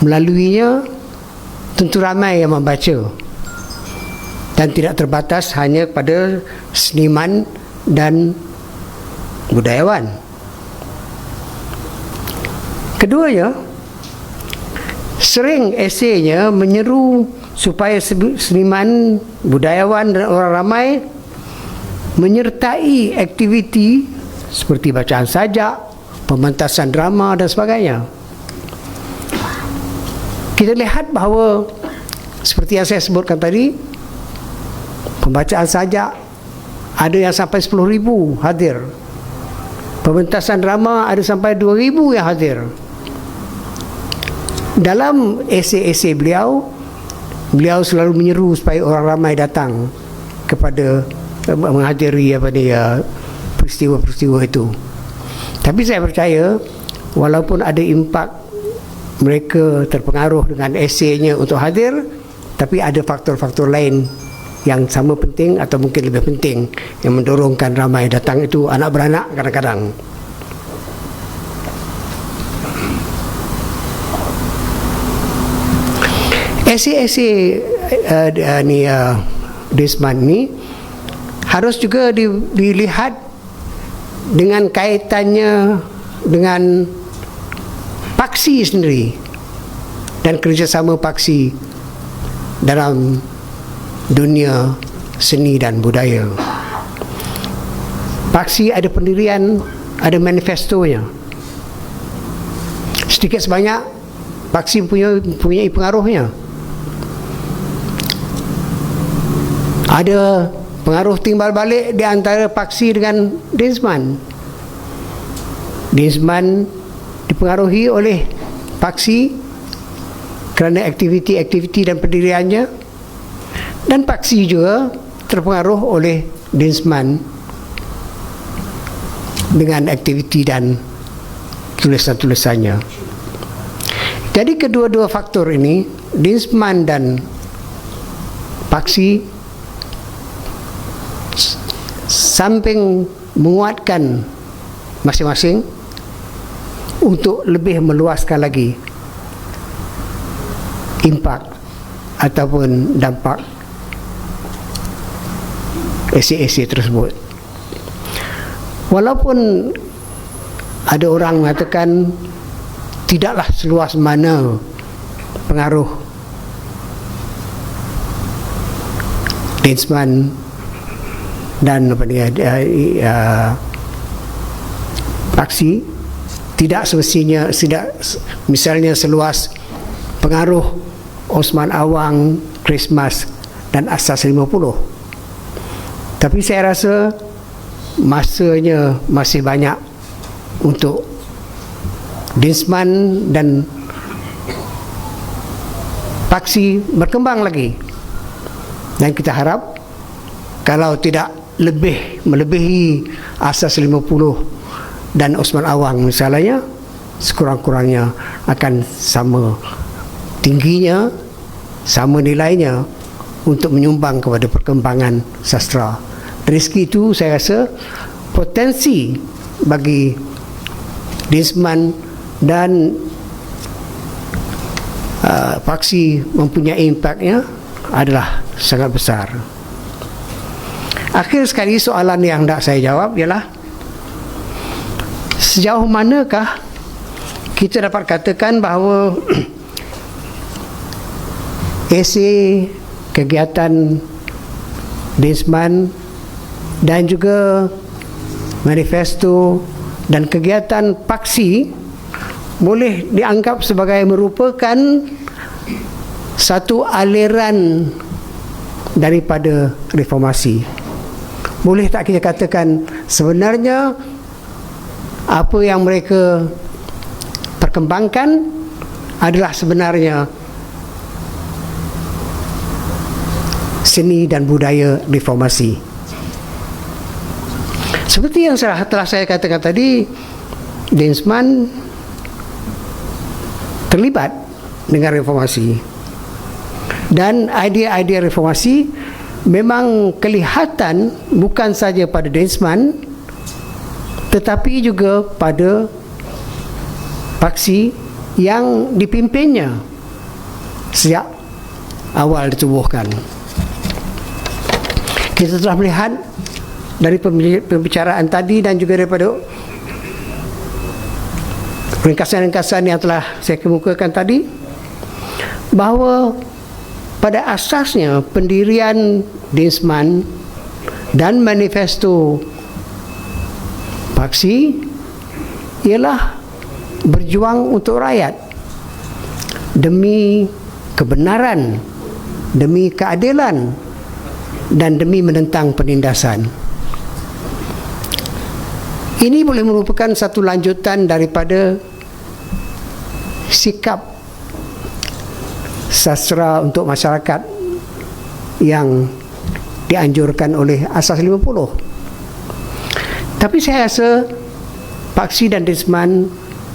melaluinya tentu ramai yang membaca dan tidak terbatas hanya pada seniman dan budayawan. Keduanya, sering eseinya menyeru supaya seniman, budayawan dan orang ramai menyertai aktiviti seperti bacaan sajak, pementasan drama dan sebagainya. Kita lihat bahawa seperti yang saya sebutkan tadi, pembacaan sajak ada yang sampai 10,000 hadir, pementasan drama ada sampai 2,000 yang hadir. Dalam esei-esei beliau selalu menyeru supaya orang ramai datang kepada menghadiri peristiwa-peristiwa itu. Tapi saya percaya walaupun ada impak mereka terpengaruh dengan eseinya untuk hadir, tapi ada faktor-faktor lain yang sama penting atau mungkin lebih penting yang mendorongkan ramai datang, itu anak beranak kadang-kadang. Esei-esei Dinspan ni harus juga dilihat dengan kaitannya dengan paksi sendiri dan kerjasama paksi dalam dunia seni dan budaya. Paksi ada pendirian, ada manifestonya. Sedikit sebanyak paksi punya pengaruhnya. Ada pengaruh timbal balik di antara paksi dengan Dinspan. Dinsman dipengaruhi oleh paksi kerana aktiviti-aktiviti dan pendiriannya, dan paksi juga terpengaruh oleh Dinsman dengan aktiviti dan tulisan-tulisannya. Jadi kedua-dua faktor ini, Dinsman dan paksi, samping menguatkan masing-masing untuk lebih meluaskan lagi impak ataupun dampak esei-esei tersebut. Walaupun ada orang mengatakan tidaklah seluas mana pengaruh Dinsman dan paksi, tidak semestinya, misalnya seluas pengaruh Osman Awang, Christmas dan Asas 50. Tapi saya rasa masanya masih banyak untuk Dinsman dan paksi berkembang lagi, dan kita harap kalau tidak melebihi Asas 50 dan Osman Awang misalnya, sekurang-kurangnya akan sama tingginya, sama nilainya untuk menyumbang kepada perkembangan sastra. Dari segi itu saya rasa potensi bagi Dinsman dan paksi mempunyai impaknya adalah sangat besar. Akhir sekali, soalan yang hendak saya jawab ialah sejauh manakah kita dapat katakan bahawa esei, kegiatan Dinsman dan juga manifesto dan kegiatan paksi boleh dianggap sebagai merupakan satu aliran daripada reformasi. Boleh tak kita katakan sebenarnya apa yang mereka perkembangkan adalah sebenarnya seni dan budaya reformasi. Seperti yang telah saya katakan tadi, Dinsman terlibat dengan reformasi, dan idea-idea reformasi memang kelihatan bukan saja pada Dinsman tetapi juga pada paksi yang dipimpinnya sejak awal ditubuhkan. Kita telah melihat dari pembicaraan tadi dan juga daripada ringkasan-ringkasan yang telah saya kemukakan tadi, bahawa pada asasnya pendirian Dinsman dan manifesto paksi ialah berjuang untuk rakyat demi kebenaran, demi keadilan, dan demi menentang penindasan. Ini boleh merupakan satu lanjutan daripada sikap sastra untuk masyarakat yang dianjurkan oleh Asas 50. Tapi saya rasa paksi dan Dinsman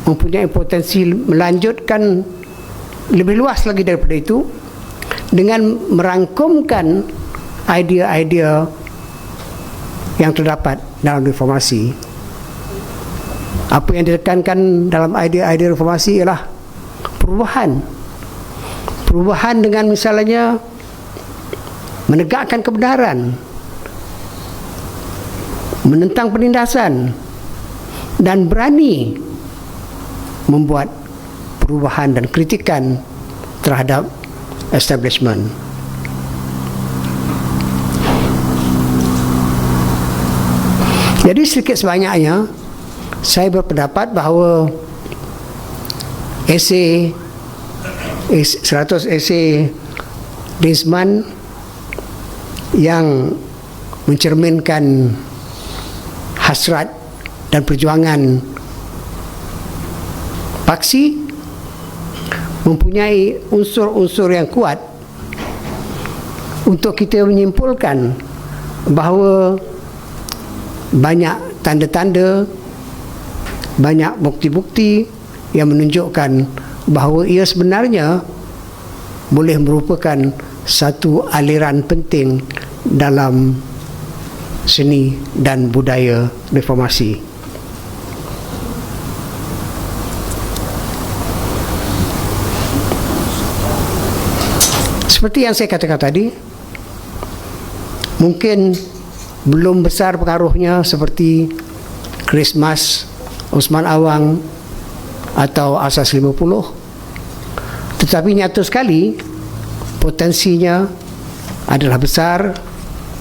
mempunyai potensi melanjutkan lebih luas lagi daripada itu dengan merangkumkan idea-idea yang terdapat dalam reformasi. Apa yang ditekankan dalam idea-idea reformasi ialah perubahan dengan misalnya menegakkan kebenaran, menentang penindasan, dan berani membuat perubahan dan kritikan terhadap establishment. Jadi sedikit sebanyaknya saya berpendapat bahawa 100 esei Dinsman yang mencerminkan hasrat dan perjuangan paksi mempunyai unsur-unsur yang kuat untuk kita menyimpulkan bahawa banyak tanda-tanda, banyak bukti-bukti yang menunjukkan bahawa ia sebenarnya boleh merupakan satu aliran penting dalam seni dan budaya reformasi. Seperti yang saya katakan tadi, mungkin belum besar pengaruhnya seperti Christmas, Osman Awang atau Asas 50, tetapi nyata sekali potensinya adalah besar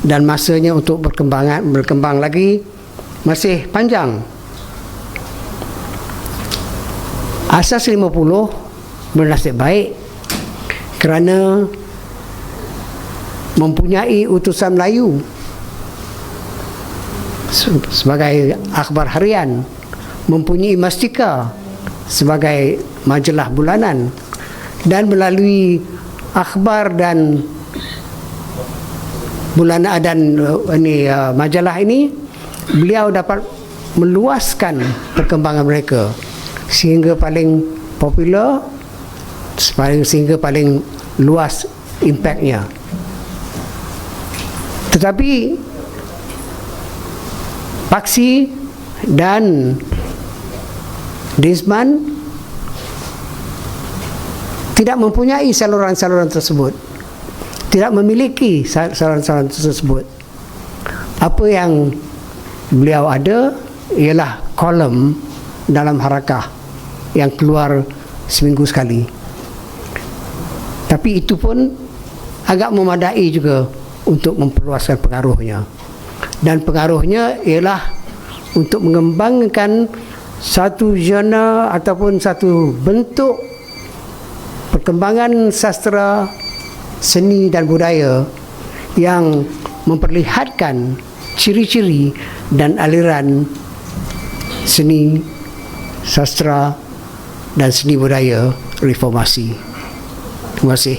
dan masanya untuk berkembang lagi masih panjang. Asas 50 bernasib baik kerana mempunyai utusan Melayu sebagai akhbar harian, mempunyai Mastika sebagai majalah bulanan, dan melalui akhbar dan bulanan dan majalah ini beliau dapat meluaskan perkembangan mereka sehingga paling popular, sehingga paling luas impaknya. Tetapi Paksi dan Desmond tidak mempunyai saluran-saluran tersebut, tidak memiliki saluran-saluran tersebut. Apa yang beliau ada ialah kolom dalam Harakah yang keluar seminggu sekali. Tapi itu pun agak memadai juga untuk memperluaskan pengaruhnya. Dan pengaruhnya ialah untuk mengembangkan satu genre ataupun satu bentuk perkembangan sastra, seni dan budaya yang memperlihatkan ciri-ciri dan aliran seni, sastra dan seni budaya reformasi. Terima kasih.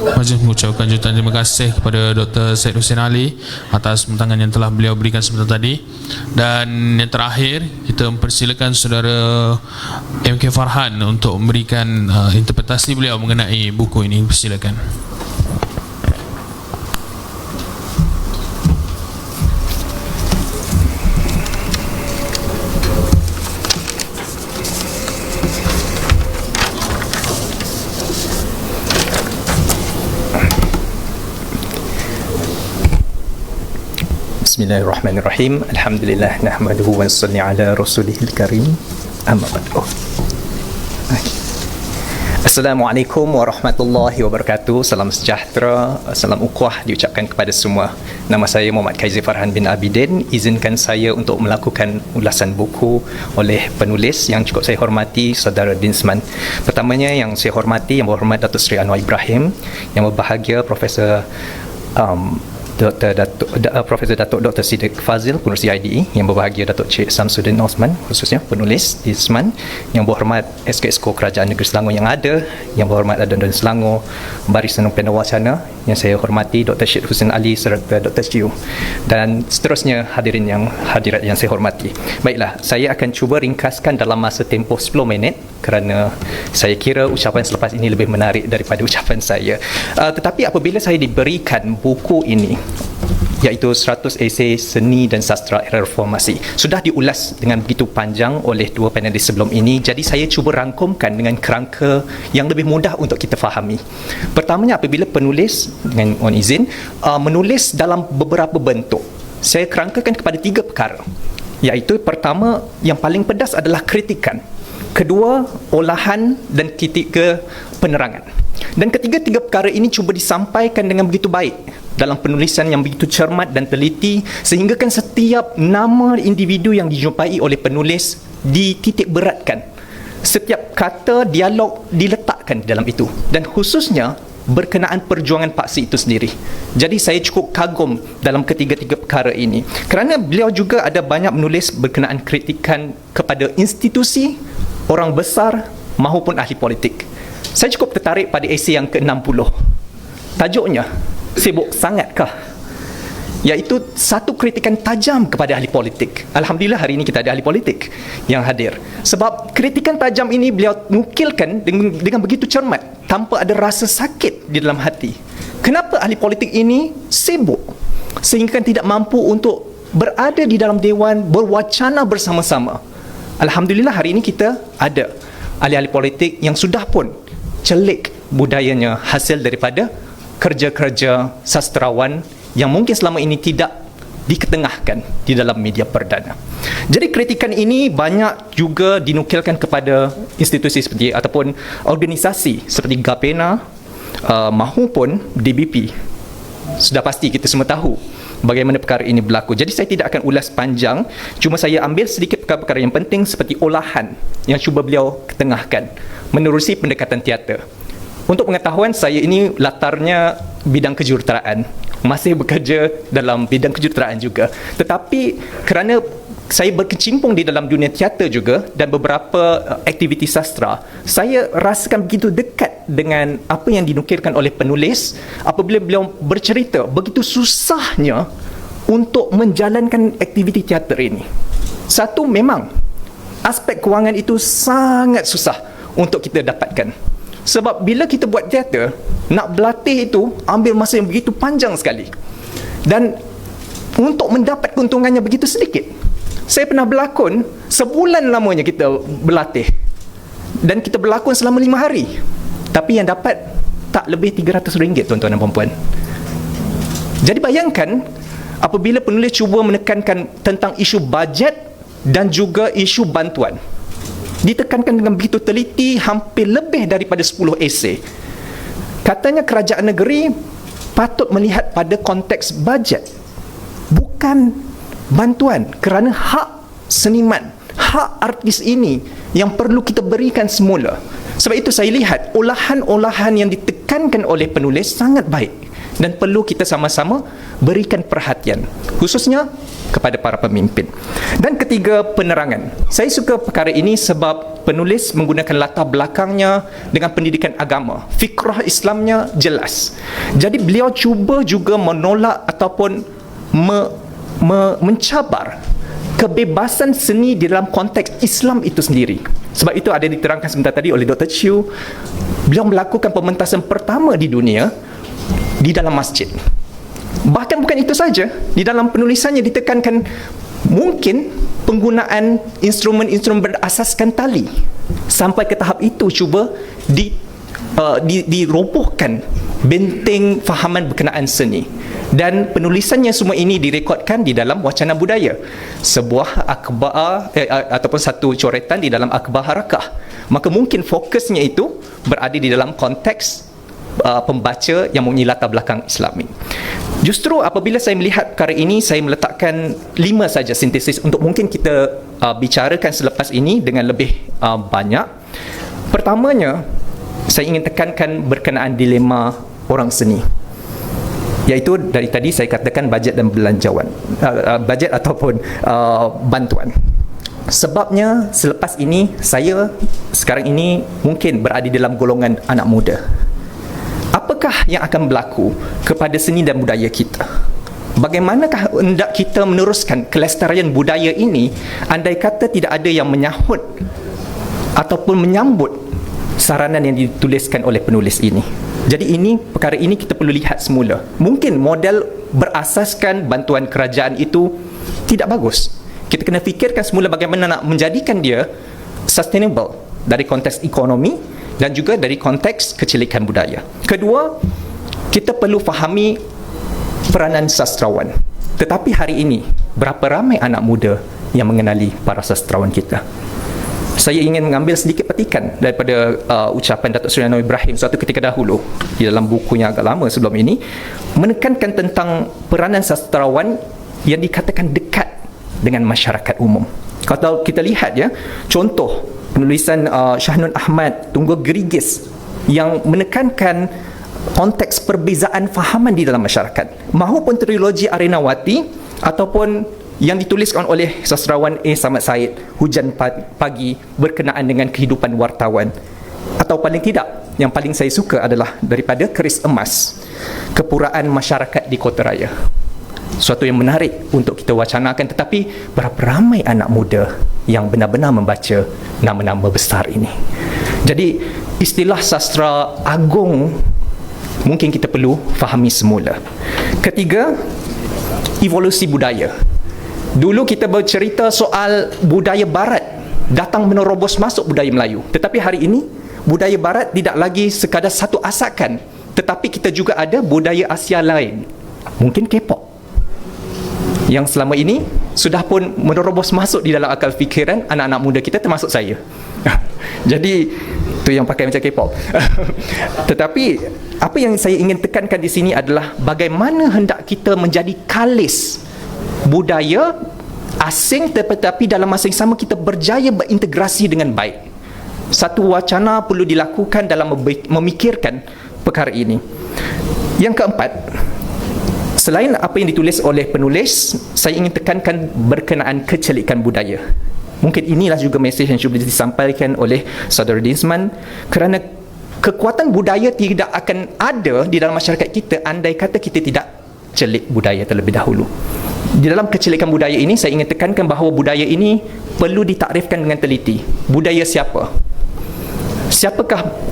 Majlis mengucapkan jutaan terima kasih kepada Dr. Syed Hussein Ali atas pembentangan yang telah beliau berikan sebentar tadi. Dan yang terakhir, kita mempersilakan saudara MK Farhan untuk memberikan interpretasi beliau mengenai buku ini. Persilakan. Bismillahirrahmanirrahim. Alhamdulillah nahmaduhu wa nusalli ala rasulihil karim. Amma ba'du. Assalamualaikum warahmatullahi wabarakatuh. Salam sejahtera, salam ukhuwah diucapkan kepada semua. Nama saya Muhammad Kaizi Farhan bin Abidin. Izinkan saya untuk melakukan ulasan buku oleh penulis yang cukup saya hormati, Saudara Dinsman. Pertamanya yang saya hormati, yang berhormat Datuk Seri Anwar Ibrahim, yang berbahagia Profesor Profesor Datuk Dr. Siddiq Fazil, Pengerusi IDE, yang berbahagia Datuk Cik Samsudin Osman, khususnya penulis di Isman, yang berhormat SK-SK Kerajaan Negeri Selangor yang ada, yang berhormat Adun Selangor, Barisan Panel Wacana, yang saya hormati Dr. Syed Hussein Ali serta Dr. Chiu, dan seterusnya hadirin yang hadirat yang saya hormati. Baiklah, saya akan cuba ringkaskan dalam masa tempoh 10 minit kerana saya kira ucapan selepas ini lebih menarik daripada ucapan saya. Tetapi apabila saya diberikan buku ini, iaitu 100 esei seni dan sastra era reformasi, sudah diulas dengan begitu panjang oleh dua panelis sebelum ini, jadi saya cuba rangkumkan dengan kerangka yang lebih mudah untuk kita fahami. Pertamanya, apabila penulis, dengan mohon izin, menulis dalam beberapa bentuk, saya kerangkakan kepada 3 perkara, iaitu pertama, yang paling pedas adalah kritikan, kedua, olahan, dan ketiga, penerangan. Dan ketiga-tiga perkara ini cuba disampaikan dengan begitu baik dalam penulisan yang begitu cermat dan teliti, sehingga kan setiap nama individu yang dijumpai oleh penulis dititik beratkan. Setiap kata dialog diletakkan di dalam itu, dan khususnya berkenaan perjuangan Pak Si itu sendiri. Jadi saya cukup kagum dalam ketiga-tiga perkara ini kerana beliau juga ada banyak menulis berkenaan kritikan kepada institusi, orang besar maupun ahli politik. Saya cukup tertarik pada esei yang ke-60. Tajuknya, Sibuk Sangatkah? Iaitu satu kritikan tajam kepada ahli politik. Alhamdulillah hari ini kita ada ahli politik yang hadir. Sebab kritikan tajam ini beliau nukilkan dengan begitu cermat, tanpa ada rasa sakit di dalam hati. Kenapa ahli politik ini sibuk sehingga tidak mampu untuk berada di dalam dewan, berwacana bersama-sama? Alhamdulillah hari ini kita ada ahli-ahli politik yang sudah pun celik budayanya hasil daripada kerja-kerja sastrawan yang mungkin selama ini tidak diketengahkan di dalam media perdana. Jadi kritikan ini banyak juga dinukilkan kepada institusi seperti ataupun organisasi seperti GAPENA maupun DBP. Sudah pasti kita semua tahu bagaimana perkara ini berlaku. Jadi saya tidak akan ulas panjang, cuma saya ambil sedikit perkara-perkara yang penting seperti olahan yang cuba beliau ketengahkan menerusi pendekatan teater. Untuk pengetahuan, saya ini latarnya bidang kejuruteraan, masih bekerja dalam bidang kejuruteraan juga. Tetapi kerana saya berkecimpung di dalam dunia teater juga dan beberapa aktiviti sastra, saya rasakan begitu dekat dengan apa yang dinukilkan oleh penulis apabila beliau bercerita begitu susahnya untuk menjalankan aktiviti teater ini. Satu, memang aspek kewangan itu sangat susah untuk kita dapatkan. Sebab bila kita buat teater, nak berlatih itu ambil masa yang begitu panjang sekali. Dan untuk mendapat keuntungannya begitu sedikit. Saya pernah berlakon, sebulan lamanya kita berlatih. Dan kita berlakon selama 5 hari. Tapi yang dapat tak lebih RM300, tuan-tuan dan puan-puan. Jadi bayangkan, apabila penulis cuba menekankan tentang isu bajet dan juga isu bantuan, ditekankan dengan begitu teliti, hampir lebih daripada 10 esei. Katanya kerajaan negeri patut melihat pada konteks bajet, bukan bantuan, kerana hak seniman, hak artis ini yang perlu kita berikan semula. Sebab itu saya lihat olahan-olahan yang ditekankan oleh penulis sangat baik dan perlu kita sama-sama berikan perhatian, khususnya kepada para pemimpin. Dan ketiga, penerangan. Saya suka perkara ini sebab penulis menggunakan latar belakangnya dengan pendidikan agama. Fikrah Islamnya jelas. Jadi beliau cuba juga menolak ataupun mencabar kebebasan seni di dalam konteks Islam itu sendiri. Sebab itu ada diterangkan sebentar tadi oleh Dr. Chiu, beliau melakukan pementasan pertama di dunia di dalam masjid. Bahkan bukan itu saja, di dalam penulisannya ditekankan mungkin penggunaan instrumen-instrumen berasaskan tali. Sampai ke tahap itu cuba dirobohkan benteng fahaman berkenaan seni. Dan penulisannya semua ini direkodkan di dalam Wacana Budaya, sebuah akhbar ataupun satu coretan di dalam akhbar harakah. Maka mungkin fokusnya itu berada di dalam konteks pembaca yang mempunyai latar belakang Islami. Justru apabila saya melihat perkara ini, saya meletakkan 5 saja sintesis untuk mungkin kita bicarakan selepas ini dengan lebih banyak. Pertamanya, saya ingin tekankan berkenaan dilema orang seni, iaitu dari tadi saya katakan bajet dan belanjawan, bajet ataupun bantuan. Sebabnya selepas ini saya sekarang ini mungkin berada dalam golongan anak muda. Apakah yang akan berlaku kepada seni dan budaya kita? Bagaimanakah hendak kita meneruskan kelestarian budaya ini andai kata tidak ada yang menyahut ataupun menyambut saranan yang dituliskan oleh penulis ini? Jadi perkara ini kita perlu lihat semula. Mungkin model berasaskan bantuan kerajaan itu tidak bagus. Kita kena fikirkan semula bagaimana nak menjadikan dia sustainable dari konteks ekonomi dan juga dari konteks kecilikan budaya. Kedua, kita perlu fahami peranan sastrawan. Tetapi hari ini, berapa ramai anak muda yang mengenali para sastrawan kita? Saya ingin mengambil sedikit petikan daripada ucapan Datuk Seri Anwar Ibrahim suatu ketika dahulu di dalam bukunya agak lama sebelum ini, menekankan tentang peranan sastrawan yang dikatakan dekat dengan masyarakat umum. Kalau kita lihat ya, contoh penulisan Syahnun Ahmad, Tunggul Gerigis yang menekankan konteks perbezaan fahaman di dalam masyarakat, mahupun trilogi Arenawati ataupun yang dituliskan oleh sastrawan A. Samad Said, Hujan Pagi, berkenaan dengan kehidupan wartawan. Atau paling tidak, yang paling saya suka adalah daripada Keris Emas, Kepuraan Masyarakat di Kota Raya. Suatu yang menarik untuk kita wacanakan, tetapi berapa ramai anak muda yang benar-benar membaca nama-nama besar ini. Jadi istilah sastra agung mungkin kita perlu fahami semula. Ketiga, evolusi budaya. Dulu kita bercerita soal budaya barat datang menerobos masuk budaya Melayu, tetapi hari ini budaya barat tidak lagi sekadar satu asakan, tetapi kita juga ada budaya Asia lain, mungkin K-pop, yang selama ini sudah pun menerobos masuk di dalam akal fikiran anak-anak muda kita, termasuk saya. Jadi itu yang pakai macam K-pop. Tetapi apa yang saya ingin tekankan di sini adalah bagaimana hendak kita menjadi kalis budaya asing, tetapi dalam masa yang sama kita berjaya berintegrasi dengan baik. Satu wacana perlu dilakukan dalam memikirkan perkara ini. Yang keempat, selain apa yang ditulis oleh penulis, saya ingin tekankan berkenaan kecelikan budaya. Mungkin inilah juga mesej yang cuba disampaikan oleh Saudara Dinsman, kerana kekuatan budaya tidak akan ada di dalam masyarakat kita andai kata kita tidak celik budaya terlebih dahulu. Di dalam kecelikan budaya ini, saya ingin tekankan bahawa budaya ini perlu ditakrifkan dengan teliti. Budaya siapa?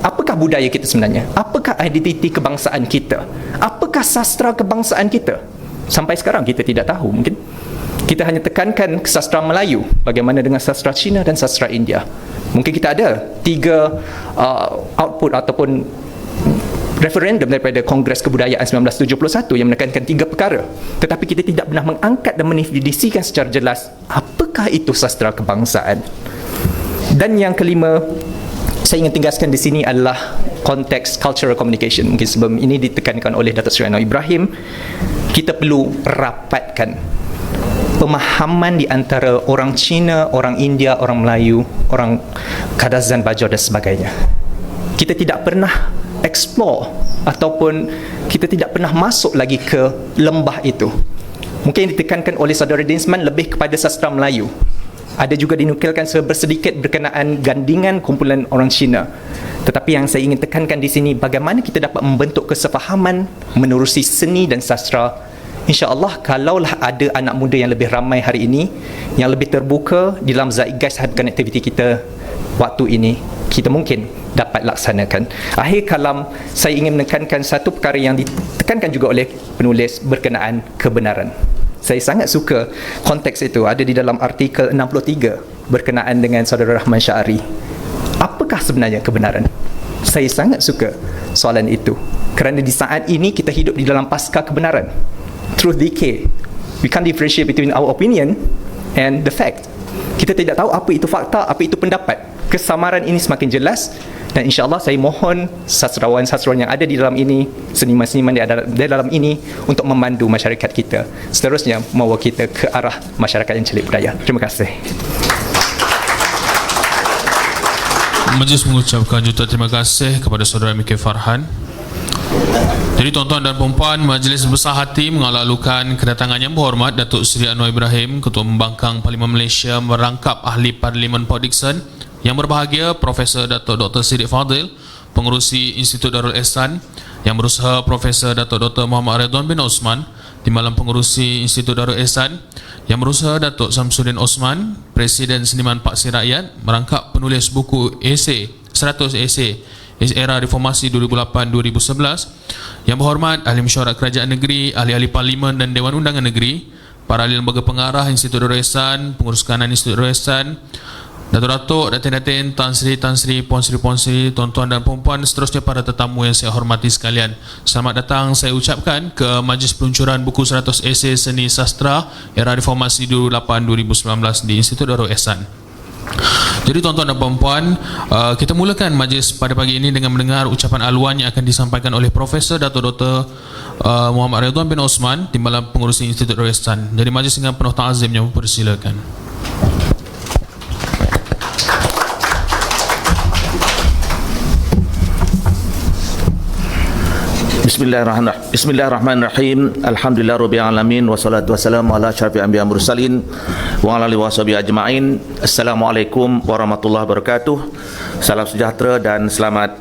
Apakah budaya kita sebenarnya? Apakah identiti kebangsaan kita? Apakah sastra kebangsaan kita? Sampai sekarang kita tidak tahu. Mungkin kita hanya tekankan sastra Melayu, bagaimana dengan sastra Cina dan sastra India. Mungkin kita ada 3 output ataupun referendum daripada Kongres Kebudayaan 1971 yang menekankan 3 perkara, tetapi kita tidak pernah mengangkat dan mendefinisikan secara jelas apakah itu sastra kebangsaan. Dan yang kelima, saya ingin tegaskan di sini adalah konteks cultural communication. Mungkin sebelum ini ditekankan oleh Datuk Seri Anwar Ibrahim, kita perlu rapatkan pemahaman di antara orang Cina, orang India, orang Melayu, orang Kadazan, Bajau dan sebagainya. Kita tidak pernah explore ataupun kita tidak pernah masuk lagi ke lembah itu. Mungkin yang ditekankan oleh Saudara Dinsman lebih kepada sastra Melayu. Ada juga dinukilkan sedikit berkenaan gandingan kumpulan orang Cina. Tetapi yang saya ingin tekankan di sini, bagaimana kita dapat membentuk kesefahaman menerusi seni dan sastra. InsyaAllah kalaulah ada anak muda yang lebih ramai hari ini, yang lebih terbuka di dalam zeitgeist aktiviti kita waktu ini, kita mungkin dapat laksanakan. Akhir kalam, saya ingin menekankan satu perkara yang ditekankan juga oleh penulis berkenaan kebenaran. Saya sangat suka konteks itu, ada di dalam artikel 63 berkenaan dengan Saudara Rahman Syahari. Apakah sebenarnya kebenaran? Saya sangat suka soalan itu, kerana di saat ini kita hidup di dalam pasca kebenaran. Truth decay. We can't differentiate between our opinion and the fact. Kita tidak tahu apa itu fakta, apa itu pendapat. Kesamaran ini semakin jelas, dan insyaAllah saya mohon sastrawan-sastrawan yang ada di dalam ini, seniman-seniman di dalam ini, untuk memandu masyarakat kita seterusnya membawa kita ke arah masyarakat yang celik budaya. Terima kasih. Majlis mengucapkan juta terima kasih kepada Saudara Mikir Farhan. Jadi tuan-tuan dan puan-puan, majlis besar hati mengalu-alukan kedatangan yang berhormat Datuk Seri Anwar Ibrahim, Ketua Pembangkang Parlimen Malaysia, merangkap Ahli Parlimen Port Dickson. Yang berbahagia Profesor Datuk Dr. Siddiq Fadil, Pengerusi Institut Darul Ehsan. Yang berusaha Profesor Datuk Dr. Muhammad Ridwan bin Osman, Timbalan Pengerusi Institut Darul Ehsan. Yang berusaha Datuk Samsudin Osman, Presiden Seniman Paksi Rakyat, merangkap penulis buku esei 100 esei Era Reformasi 2008-2011. Yang berhormat Ahli Mesyuarat Kerajaan Negeri, Ahli-ahli Parlimen dan Dewan Undangan Negeri, para ahli lembaga pengarah Institut Darul Ehsan, Pengurus Kanan Institut Darul Ehsan, Datuk-datuk, datin-datin, Tan Sri, Puan Sri, tuan-tuan dan puan-puan, seterusnya para tetamu yang saya hormati sekalian. Selamat datang saya ucapkan ke Majlis Peluncuran Buku 100 Esei Seni Sastra Era Reformasi 2008-2019 di Institut Darul Ehsan. Jadi tuan-tuan dan puan-puan, kita mulakan majlis pada pagi ini dengan mendengar ucapan aluan yang akan disampaikan oleh Profesor Datuk Dr. Muhammad Ridwan bin Osman, Timbalan Pengurusi Institut Darul Ehsan. Jadi majlis dengan penuh ta'zimnya mempersilakan. Bismillahirrahmanirrahim. Alhamdulillahirabbil alamin wassalatu wassalamu ala asyrafil anbiya'i mursalin wa ala alihi washabihi ajmain. Assalamualaikum warahmatullahi wabarakatuh. Salam sejahtera dan selamat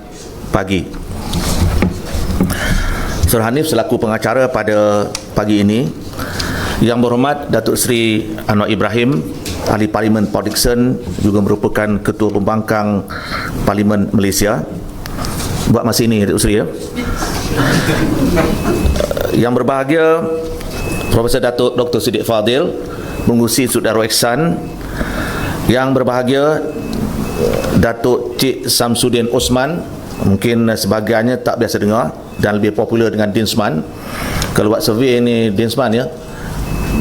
pagi. Saudara Hanif selaku pengacara pada pagi ini, Yang Berhormat Datuk Seri Anwar Ibrahim, Ahli Parlimen Port Dickson, juga merupakan Ketua Pembangkang Parlimen Malaysia. Buat masa ini Datuk Seri ya. Yang berbahagia Profesor Datuk Dr. Siddiq Fadil, Pengerusi Sud Darul Ihsan. Yang berbahagia Datuk Cik Samsudin Osman, mungkin sebahagiannya tak biasa dengar dan lebih popular dengan Dinsman. Kalau buat survey ni Dinsman ya.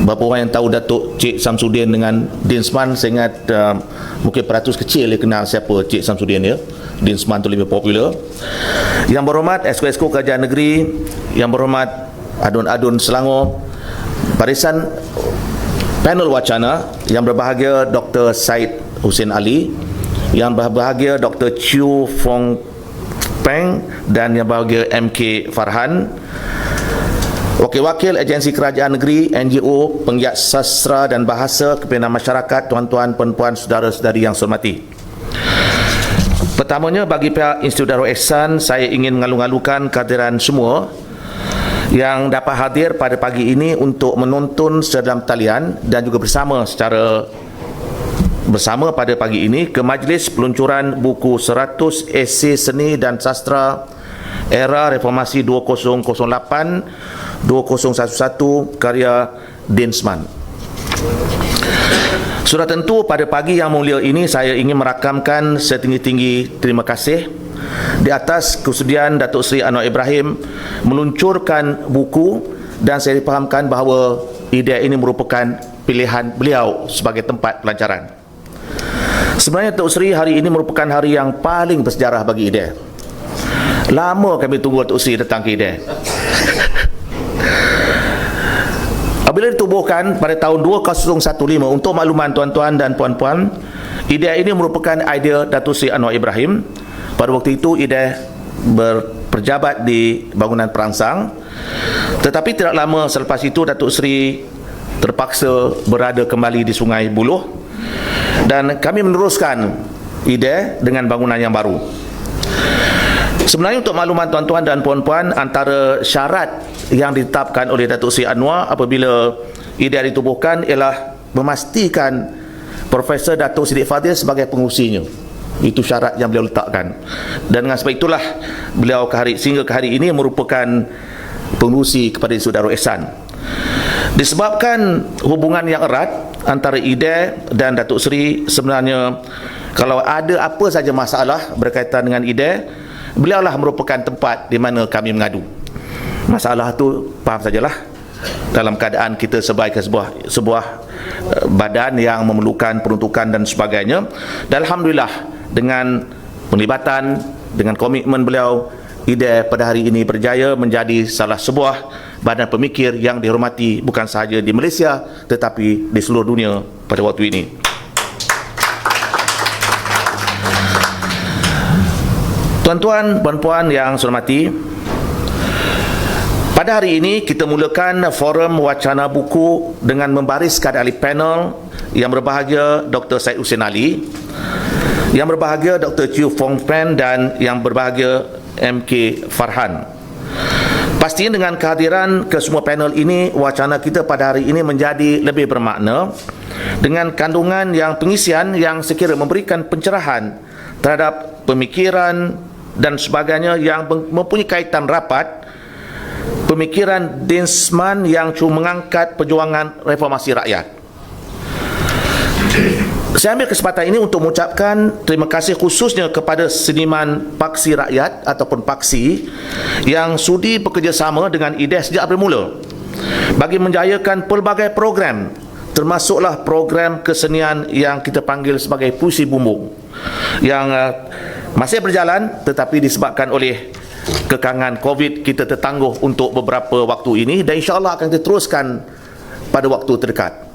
Berapa orang yang tahu Datuk Cik Samsudin dengan Dinsman? Saya ingat mungkin peratus kecil dia kenal siapa Cik Samsudin ya. Dinsman tu lebih popular. Yang Berhormat Esko-Esko Kerajaan Negeri, Yang Berhormat Adun-Adun Selangor, barisan panel wacana, yang berbahagia Dr. Syed Hussein Ali, yang berbahagia Dr. Chiu Fong Peng, dan yang berbahagia MK Farhan, wakil-wakil agensi kerajaan negeri, NGO, penggiat sastra dan bahasa, kepimpinan masyarakat, tuan-tuan, puan-puan, saudara-saudari yang saya hormati. Pertamanya, bagi pihak Institut Darul Ihsan, saya ingin mengalu-alukan kehadiran semua yang dapat hadir pada pagi ini untuk menonton secara dalam talian dan juga bersama pada pagi ini ke majlis peluncuran buku 100 esei seni dan sastra era reformasi 2008-2011 karya Dinsman. Sudah tentu pada pagi yang mulia ini saya ingin merakamkan setinggi-tinggi terima kasih di atas kesudian Datuk Seri Anwar Ibrahim meluncurkan buku, dan saya dipahamkan bahawa idea ini merupakan pilihan beliau sebagai tempat pelancaran. Sebenarnya Datuk Seri, hari ini merupakan hari yang paling bersejarah bagi idea. Lama kami tunggu Datuk Seri datang ke idea. Apabila ditubuhkan pada tahun 2015, untuk makluman tuan-tuan dan puan-puan, idea ini merupakan idea Datuk Seri Anwar Ibrahim. Pada waktu itu idea berpejabat di bangunan perangsang, tetapi tidak lama selepas itu Datuk Seri terpaksa berada kembali di Sungai Buloh, dan kami meneruskan idea dengan bangunan yang baru. Sebenarnya untuk makluman tuan-tuan dan puan-puan, antara syarat yang ditetapkan oleh Datuk Seri Anwar apabila idea ditubuhkan ialah memastikan Profesor Datuk Siddiq Fadil sebagai pengurusinya. Itu syarat yang beliau letakkan. Dan dengan sebab itulah beliau sehingga ke hari ini merupakan pengurusi kepada Institut Darul Ihsan. Disebabkan hubungan yang erat antara idea dan Datuk Seri, sebenarnya kalau ada apa saja masalah berkaitan dengan idea, beliaulah merupakan tempat di mana kami mengadu. Masalah tu faham sajalah, dalam keadaan kita sebagai sebuah badan yang memerlukan peruntukan dan sebagainya. Dan alhamdulillah dengan penglibatan, dengan komitmen beliau, idea pada hari ini berjaya menjadi salah sebuah badan pemikir yang dihormati bukan sahaja di Malaysia tetapi di seluruh dunia pada waktu ini. Tuan-tuan, puan-puan yang saya hormati, pada hari ini kita mulakan forum wacana buku dengan membariskan ahli panel. Yang berbahagia Dr. Syed Hussein Ali, yang berbahagia Dr. Chiu Fong Peng, dan yang berbahagia MK Farhan. Pastinya dengan kehadiran ke semua panel ini, wacana kita pada hari ini menjadi lebih bermakna dengan kandungan yang pengisian yang sekiranya memberikan pencerahan terhadap pemikiran dan sebagainya yang mempunyai kaitan rapat pemikiran Dinsman yang cuma mengangkat perjuangan reformasi rakyat. Saya ambil kesempatan ini untuk mengucapkan terima kasih khususnya kepada seniman paksi rakyat ataupun paksi yang sudi bekerjasama dengan idea sejak bermula bagi menjayakan pelbagai program, termasuklah program kesenian yang kita panggil sebagai Puisi Bumbung yang masih berjalan, tetapi disebabkan oleh kekangan COVID kita tertangguh untuk beberapa waktu ini, dan insya-Allah akan diteruskan pada waktu terdekat.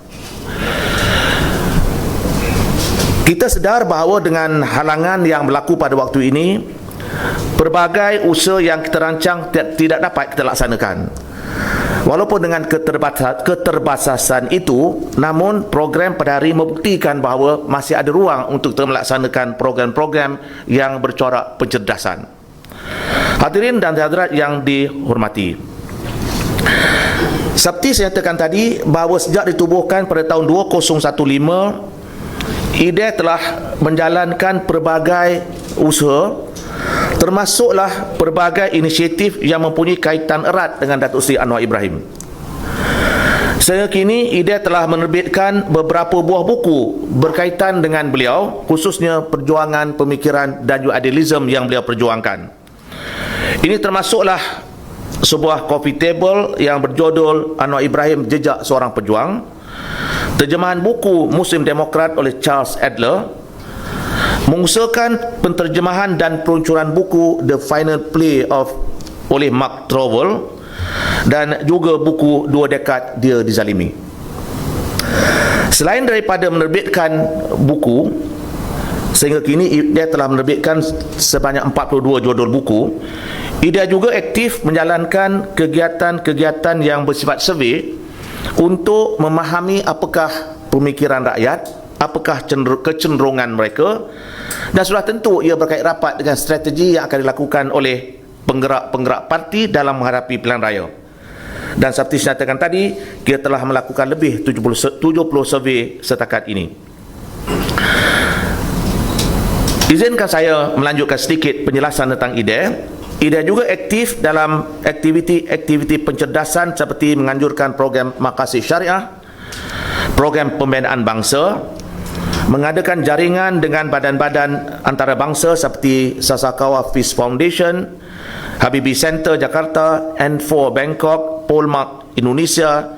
Kita sedar bahawa dengan halangan yang berlaku pada waktu ini, pelbagai usaha yang kita rancang tidak dapat kita laksanakan. Walaupun dengan keterbatasan itu, namun program pada hari membuktikan bahawa masih ada ruang untuk kita melaksanakan program-program yang bercorak pencerdasan. Hadirin dan hadirat yang dihormati, seperti saya nyatakan tadi bahawa sejak ditubuhkan pada tahun 2015, IDEA telah menjalankan pelbagai usaha, termasuklah pelbagai inisiatif yang mempunyai kaitan erat dengan Datuk Seri Anwar Ibrahim. Sehingga kini IDEA telah menerbitkan beberapa buah buku berkaitan dengan beliau, khususnya perjuangan, pemikiran dan juga idealisme yang beliau perjuangkan. Ini termasuklah sebuah coffee table yang berjudul Anwar Ibrahim Jejak Seorang Pejuang, terjemahan buku Muslim Demokrat oleh Charles Adler, mengusahakan penterjemahan dan peluncuran buku The Final Play oleh Mark Trovell, dan juga buku 2 Dekad Dia Dizalimi. Selain daripada menerbitkan buku, sehingga kini dia telah menerbitkan sebanyak 42 judul buku, dia juga aktif menjalankan kegiatan-kegiatan yang bersifat survey untuk memahami apakah pemikiran rakyat, apakah kecenderungan mereka, dan sudah tentu ia berkait rapat dengan strategi yang akan dilakukan oleh penggerak-penggerak parti dalam menghadapi pilihan raya. Dan seperti saya nyatakan tadi, kita telah melakukan lebih 70 survey setakat ini. Izinkan saya melanjutkan sedikit penjelasan tentang IDEA. IDEA juga aktif dalam aktiviti-aktiviti pencerdasan seperti menganjurkan program Makasih Syariah, program pembinaan bangsa, mengadakan jaringan dengan badan-badan antarabangsa seperti Sasakawa Peace Foundation, Habibie Center Jakarta, N4 Bangkok, Polmark Indonesia,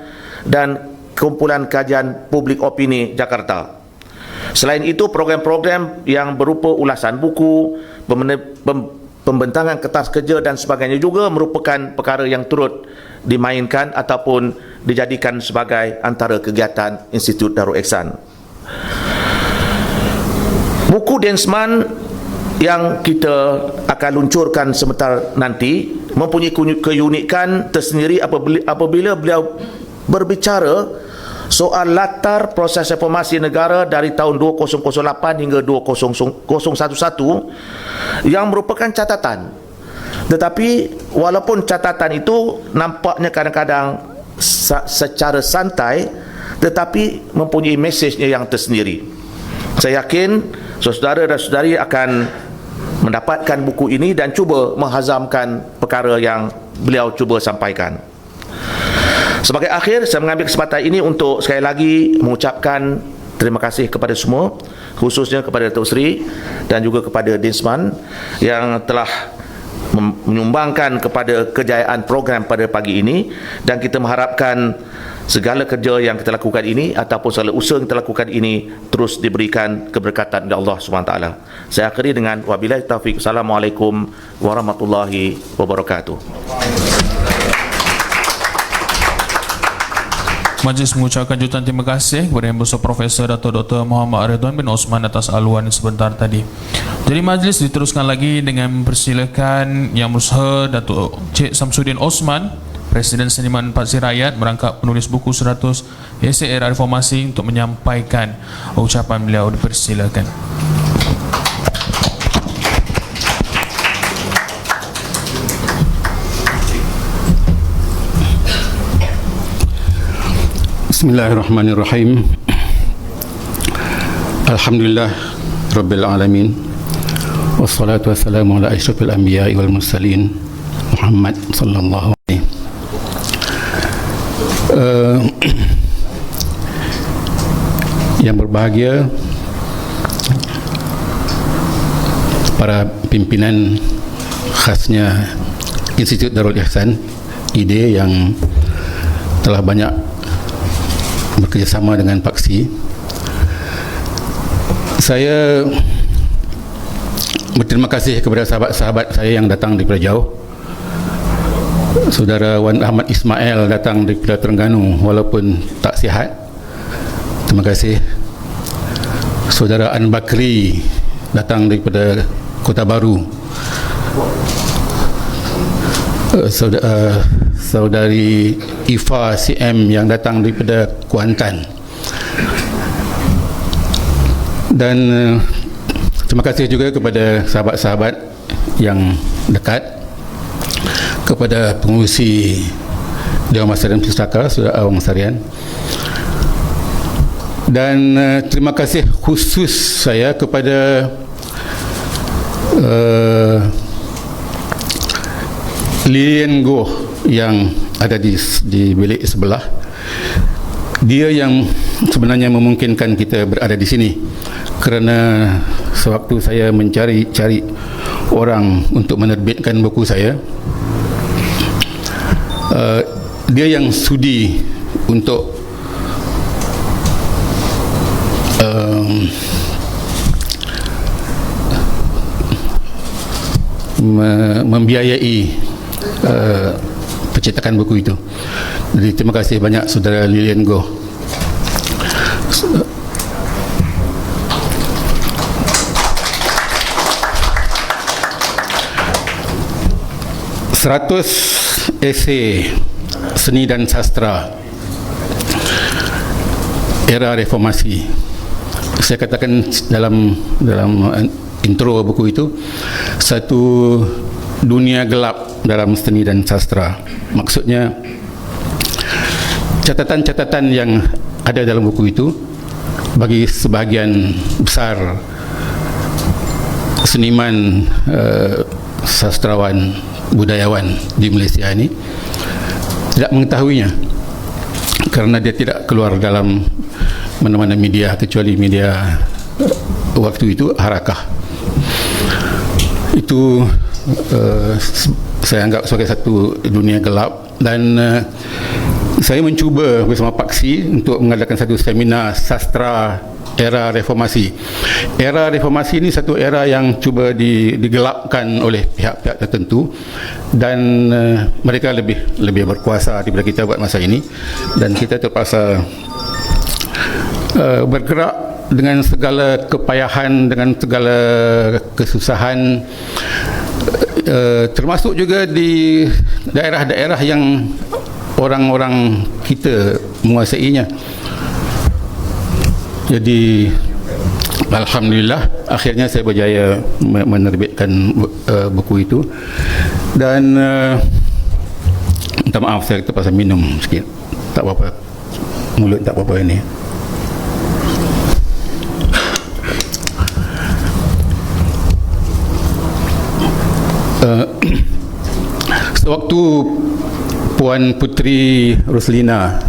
dan Kumpulan Kajian Publik Opini Jakarta. Selain itu, program-program yang berupa ulasan buku, pembentangan kertas kerja dan sebagainya juga merupakan perkara yang turut dimainkan ataupun dijadikan sebagai antara kegiatan Institut Darul Ihsan. Buku Densman yang kita akan luncurkan sebentar nanti mempunyai keunikan tersendiri apabila beliau berbicara soal latar proses reformasi negara dari tahun 2008 hingga 2011 yang merupakan catatan. Tetapi walaupun catatan itu nampaknya kadang-kadang secara santai, tetapi mempunyai mesejnya yang tersendiri. Saya yakin saudara dan saudari akan mendapatkan buku ini dan cuba menghazamkan perkara yang beliau cuba sampaikan. Sebagai akhir, saya mengambil kesempatan ini untuk sekali lagi mengucapkan terima kasih kepada semua, khususnya kepada Datuk Seri dan juga kepada Dinsman yang telah menyumbangkan kepada kejayaan program pada pagi ini, dan kita mengharapkan segala kerja yang kita lakukan ini ataupun segala usaha yang kita lakukan ini terus diberikan keberkatan dari Allah SWT. Saya akhiri dengan wabillahi taufiq. Assalamualaikum warahmatullahi wabarakatuh. Majlis mengucapkan jutaan terima kasih kepada Yang Besar Profesor Dato' Dr. Muhammad Ridwan bin Osman atas aluan sebentar tadi. Jadi majlis diteruskan lagi dengan mempersilakan Yang Besar Dato' Cik Samsudin Osman, Presiden Seniman Parti Rakyat, merangkap penulis buku 100 Esei Era Reformasi, untuk menyampaikan ucapan beliau. Dipersilakan. Bismillahirrahmanirrahim. Alhamdulillah Rabbil Alamin, wassalatu wassalamu ala asyrafil anbiya'i wal mursalin Muhammad sallallahu alaihi. Yang berbahagia para pimpinan khasnya Institut Darul Ihsan IDEA yang telah banyak bekerjasama dengan Paksi. Saya berterima kasih kepada sahabat-sahabat saya yang datang daripada jauh. Saudara Wan Ahmad Ismail datang daripada Terengganu walaupun tak sihat. Terima kasih. Saudara An Bakri datang daripada Kota Baru. saudari Ifa CM yang datang daripada Kuantan. Dan terima kasih juga kepada sahabat-sahabat yang dekat, kepada pengurusi Dewan Masa dan Pustaka Saudara Awang Sarian, dan terima kasih khusus saya kepada Lilian Goh yang ada di bilik sebelah. Dia yang sebenarnya memungkinkan kita berada di sini, kerana sewaktu saya mencari orang untuk menerbitkan buku saya, dia yang sudi untuk membiayai pencetakan buku itu. Jadi terima kasih banyak saudara Lilian Goh. Seratus esei seni dan sastra era reformasi. Saya katakan dalam intro buku itu, satu dunia gelap dalam seni dan sastra. Maksudnya catatan-catatan yang ada dalam buku itu bagi sebahagian besar seniman, sastrawan, budayawan di Malaysia ini tidak mengetahuinya, kerana dia tidak keluar dalam mana-mana media kecuali media waktu itu Harakah. Itu saya anggap sebagai satu dunia gelap, dan saya mencuba bersama Paksi untuk mengadakan satu seminar sastra era reformasi. Era reformasi ini satu era yang cuba digelapkan oleh pihak-pihak tertentu, dan mereka lebih berkuasa daripada kita buat masa ini, dan kita terpaksa bergerak dengan segala kepayahan, dengan segala kesusahan, termasuk juga di daerah-daerah yang orang-orang kita menguasainya. Jadi alhamdulillah akhirnya saya berjaya menerbitkan buku itu. Dan minta maaf, saya terpaksa minum sikit. Tak apa-apa, mulut tak apa-apa ini. Sewaktu Puan Puteri Roslina,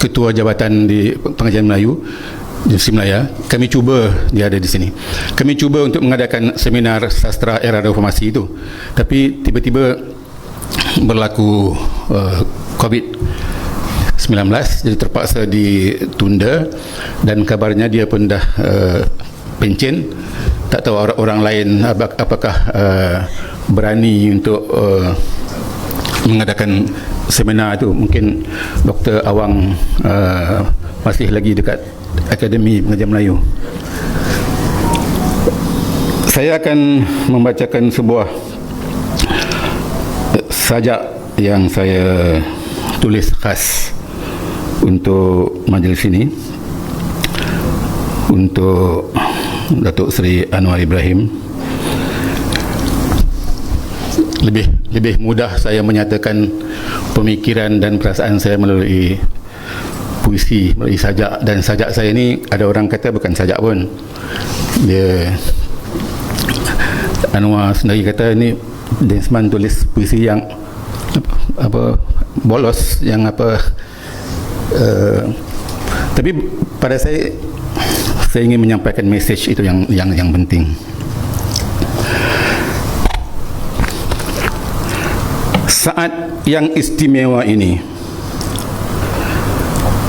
Ketua Jabatan di Pengajian Melayu di Malaya, kami cuba, dia ada di sini, kami cuba untuk mengadakan seminar sastra era reformasi itu, tapi tiba-tiba berlaku COVID-19, jadi terpaksa ditunda, dan kabarnya dia pun dah pencen. Tak tahu orang lain apakah berani untuk mengadakan seminar itu. Mungkin Dr. Awang masih lagi dekat Akademi Pengajian Melayu. Saya akan membacakan sebuah sajak yang saya tulis khas untuk majlis ini, untuk Datuk Seri Anwar Ibrahim. Lebih mudah saya menyatakan pemikiran dan perasaan saya melalui puisi, melalui sajak. Dan sajak saya ini, ada orang kata bukan sajak pun, dia, Anwar sendiri kata ini Densman tulis puisi yang apa bolos, yang apa tapi pada saya ingin menyampaikan mesej itu yang penting. Saat yang istimewa ini,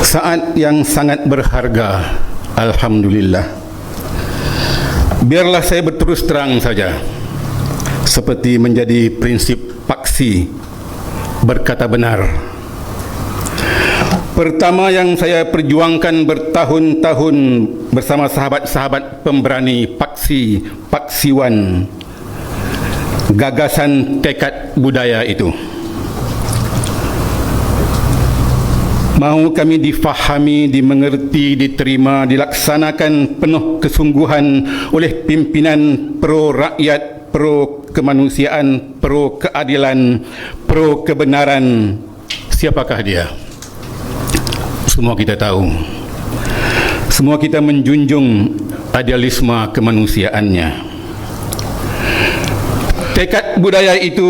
saat yang sangat berharga, alhamdulillah. Biarlah saya berterus terang saja, seperti menjadi prinsip Paksi, berkata benar. Pertama yang saya perjuangkan bertahun-tahun bersama sahabat-sahabat pemberani Paksi, Paksiwan, gagasan tekad budaya itu. Mahu kami difahami, dimengerti, diterima, dilaksanakan penuh kesungguhan oleh pimpinan pro rakyat, pro kemanusiaan, pro keadilan, pro kebenaran. Siapakah dia? Semua kita tahu. Semua kita menjunjung idealisme kemanusiaannya. Tekad budaya itu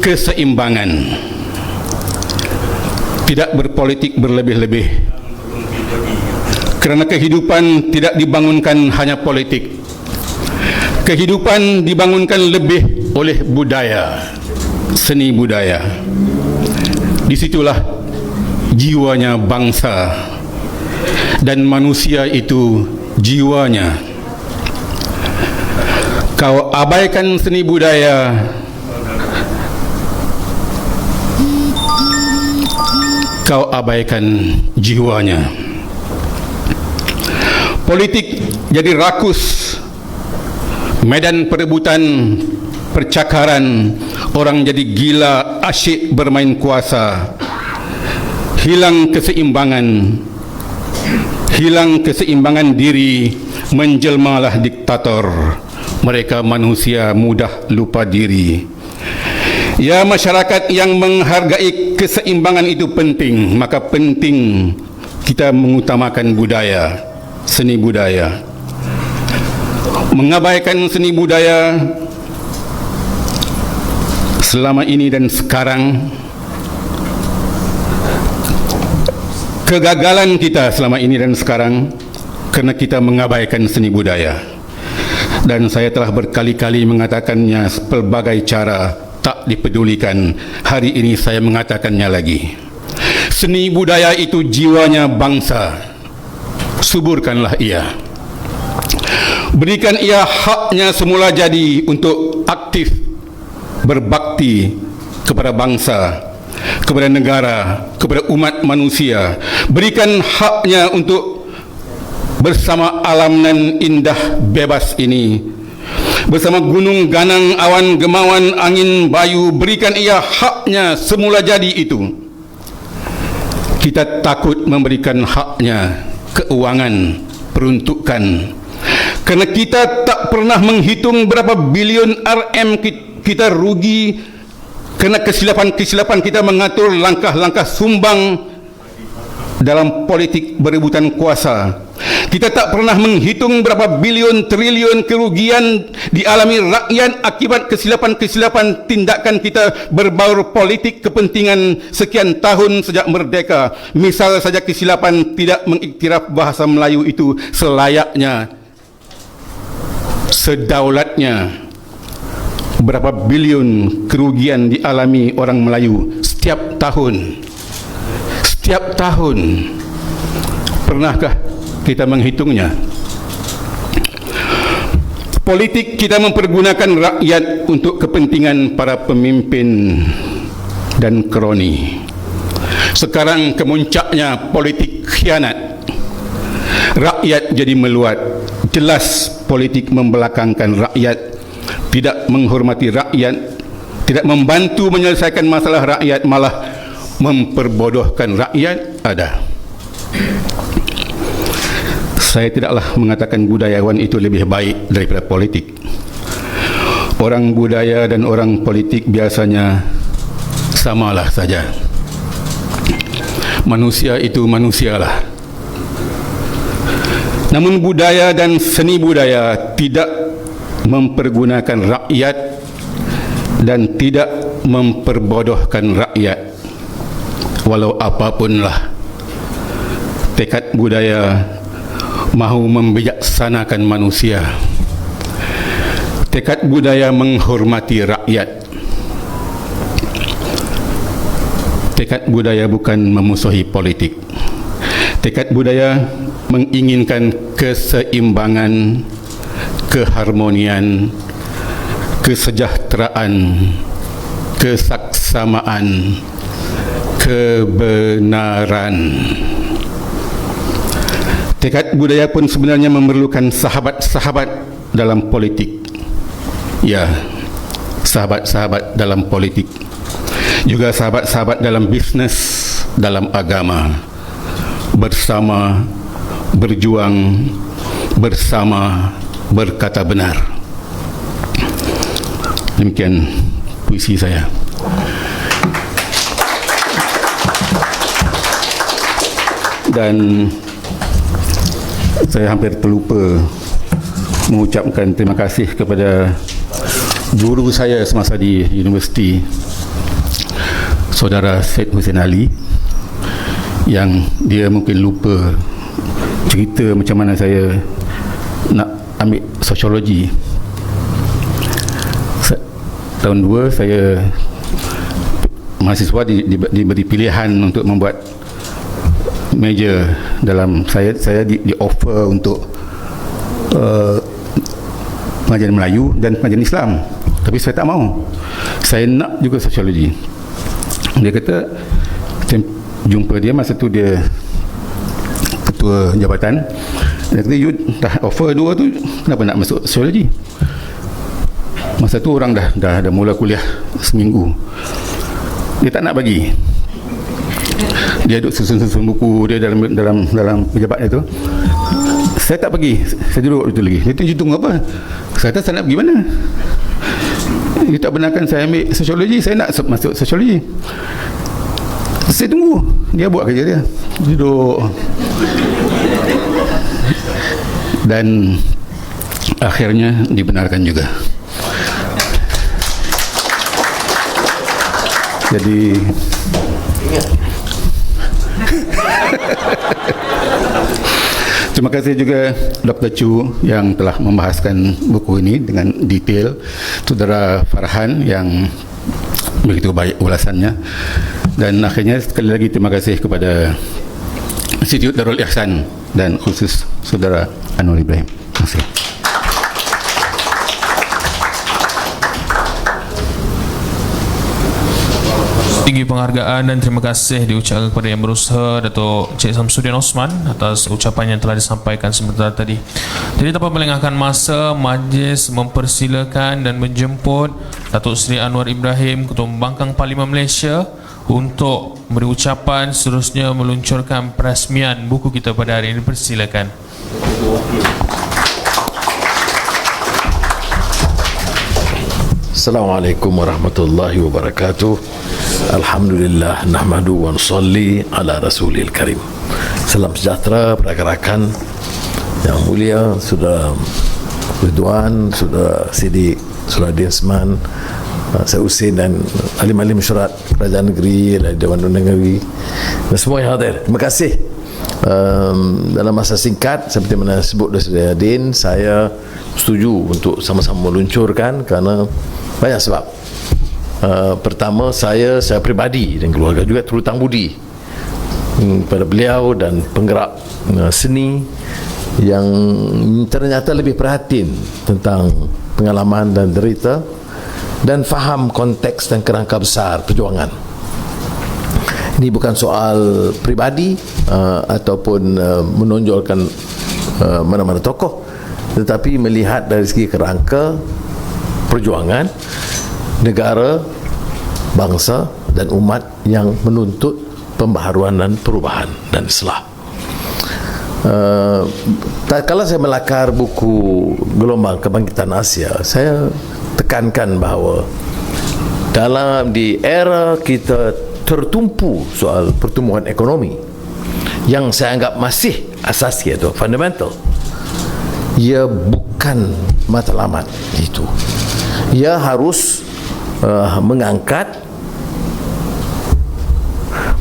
keseimbangan. Tidak berpolitik berlebih-lebih. Kerana kehidupan tidak dibangunkan hanya politik. Kehidupan dibangunkan lebih oleh budaya, seni budaya. Disitulah jiwanya bangsa, dan manusia itu jiwanya. Kau abaikan seni budaya, kau abaikan jiwanya. Politik jadi rakus, medan perebutan, percakaran, orang jadi gila, asyik bermain kuasa. Hilang keseimbangan diri, menjelmalah diktator. Mereka manusia mudah lupa diri. Ya, masyarakat yang menghargai keseimbangan itu penting, maka penting kita mengutamakan budaya, seni budaya. Mengabaikan seni budaya selama ini dan sekarang, kegagalan kita selama ini dan sekarang kerana kita mengabaikan seni budaya. Dan saya telah berkali-kali mengatakannya pelbagai cara, tak dipedulikan. Hari ini saya mengatakannya lagi. Seni budaya itu jiwanya bangsa. Suburkanlah ia. Berikan ia haknya semula jadi untuk aktif berbakti kepada bangsa, kepada negara, kepada umat manusia. Berikan haknya untuk bersama alam nan indah bebas ini, bersama gunung ganang, awan gemawan, angin bayu. Berikan ia haknya semula jadi itu. Kita takut memberikan haknya, keuangan, peruntukan, kerana kita tak pernah menghitung berapa bilion RM kita rugi kerana kesilapan-kesilapan kita mengatur langkah-langkah sumbang dalam politik berebutan kuasa. Kita tak pernah menghitung berapa bilion triliun kerugian dialami rakyat akibat kesilapan-kesilapan tindakan kita berbaur politik kepentingan sekian tahun sejak merdeka. Misal saja kesilapan tidak mengiktiraf bahasa Melayu itu selayaknya, sedaulatnya. Berapa bilion kerugian dialami orang Melayu setiap tahun. Setiap tahun. Pernahkah kita menghitungnya? Politik kita mempergunakan rakyat untuk kepentingan para pemimpin dan kroni. Sekarang kemuncaknya politik khianat. Rakyat jadi meluat. Jelas politik membelakangkan rakyat, tidak menghormati rakyat, tidak membantu menyelesaikan masalah rakyat, malah memperbodohkan rakyat. Ada. Saya tidaklah mengatakan budayawan itu lebih baik daripada politik. Orang budaya dan orang politik biasanya samalah saja. Manusia itu manusialah. Namun budaya dan seni budaya tidak mempergunakan rakyat dan tidak memperbodohkan rakyat. Walau apapunlah, tekad budaya mahu membijaksanakan manusia. Tekad budaya menghormati rakyat. Tekad budaya bukan memusuhi politik. Tekad budaya menginginkan keseimbangan, keharmonian, kesejahteraan, kesaksamaan, kebenaran. Tekad budaya pun sebenarnya memerlukan sahabat-sahabat dalam politik. Ya, sahabat-sahabat dalam politik, juga sahabat-sahabat dalam bisnes, dalam agama. Bersama, berjuang, bersama, berkata benar. Demikian puisi saya. Dan saya hampir terlupa mengucapkan terima kasih kepada guru saya semasa di universiti, saudara Syed Hussein Ali, yang dia mungkin lupa cerita macam mana saya nak ambil sosiologi. Tahun 2 saya mahasiswa diberi pilihan untuk membuat major dalam saya di offer untuk pengajian Melayu dan pengajian Islam, tapi saya tak mau. Saya nak juga sosiologi. Dia kata, saya jumpa dia masa tu, dia ketua jabatan. Dia kata, you dah offer 2 tu, kenapa nak masuk sosiologi? Masa tu orang dah mula kuliah seminggu. Dia tak nak bagi. Dia duduk susun buku dia dalam pejabatnya tu. Saya tak pergi, saya duduk itu lagi. Dia tu tunggu apa? Saya kata, saya nak pergi mana? Dia tak benarkan saya ambil sosiologi. Saya nak masuk sosiologi. Saya tunggu. Dia buat kerja dia, duduk. Dan akhirnya dibenarkan juga. Jadi terima kasih juga Dr. Chu yang telah membahaskan buku ini dengan detail, saudara Farhan yang begitu baik ulasannya, dan akhirnya sekali lagi terima kasih kepada Institut Darul Ihsan dan khusus saudara Anwar Ibrahim. Terima kasih. Tinggi penghargaan dan terima kasih diucapkan kepada Yang Berusaha Datuk Cik Samsudin Osman atas ucapan yang telah disampaikan sebentar tadi. Jadi tanpa melengahkan masa, majlis mempersilakan dan menjemput Datuk Seri Anwar Ibrahim, Ketua Pembangkang Parlimen Malaysia, untuk beri ucapan, seterusnya meluncurkan perasmian buku kita pada hari ini. Persilakan. Assalamualaikum warahmatullahi wabarakatuh. Alhamdulillah, nahmadu wa nusalli ala rasulil karim. Salam sejahtera rakan-rakan yang mulia, Saudara Ridwan, Saudara Siddiq, Saudara Dinsman, Syed Hussein dan alim-alim syurat kerajaan negeri, Dewan Undangan Negeri dan semua yang hadir. Terima kasih. Dalam masa singkat, seperti mana sebut Saudara Din, saya setuju untuk sama-sama meluncurkan kerana banyak sebab. Pertama, saya pribadi dan keluarga juga terhutang budi pada beliau dan penggerak seni yang ternyata lebih perhatian tentang pengalaman dan derita dan faham konteks dan kerangka besar perjuangan. Ini bukan soal pribadi ataupun menonjolkan mana-mana tokoh, tetapi melihat dari segi kerangka perjuangan negara, bangsa dan umat yang menuntut pembaharuan dan perubahan dan islah. Kalau saya melakar buku Gelombang Kebangkitan Asia, saya tekankan bahawa di era kita tertumpu soal pertumbuhan ekonomi yang saya anggap masih asasi atau fundamental, ia bukan matlamat itu. Ia harus mengangkat,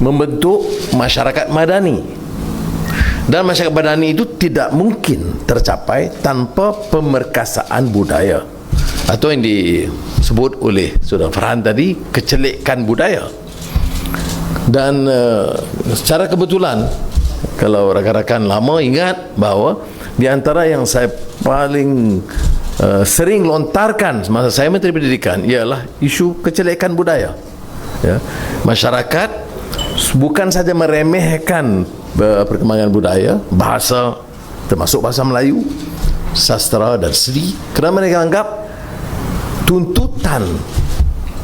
membentuk masyarakat madani, dan masyarakat madani itu tidak mungkin tercapai tanpa pemerkasaan budaya atau yang disebut oleh Saudara Farhan tadi, kecelikan budaya. Dan secara kebetulan, kalau rakan-rakan lama ingat bahawa di antara yang saya paling sering lontarkan semasa saya Menteri Pendidikan ialah isu kecelikan budaya. Ya. Masyarakat bukan saja meremehkan perkembangan budaya, bahasa, termasuk bahasa Melayu, sastra dan seni, kerana mereka anggap tuntutan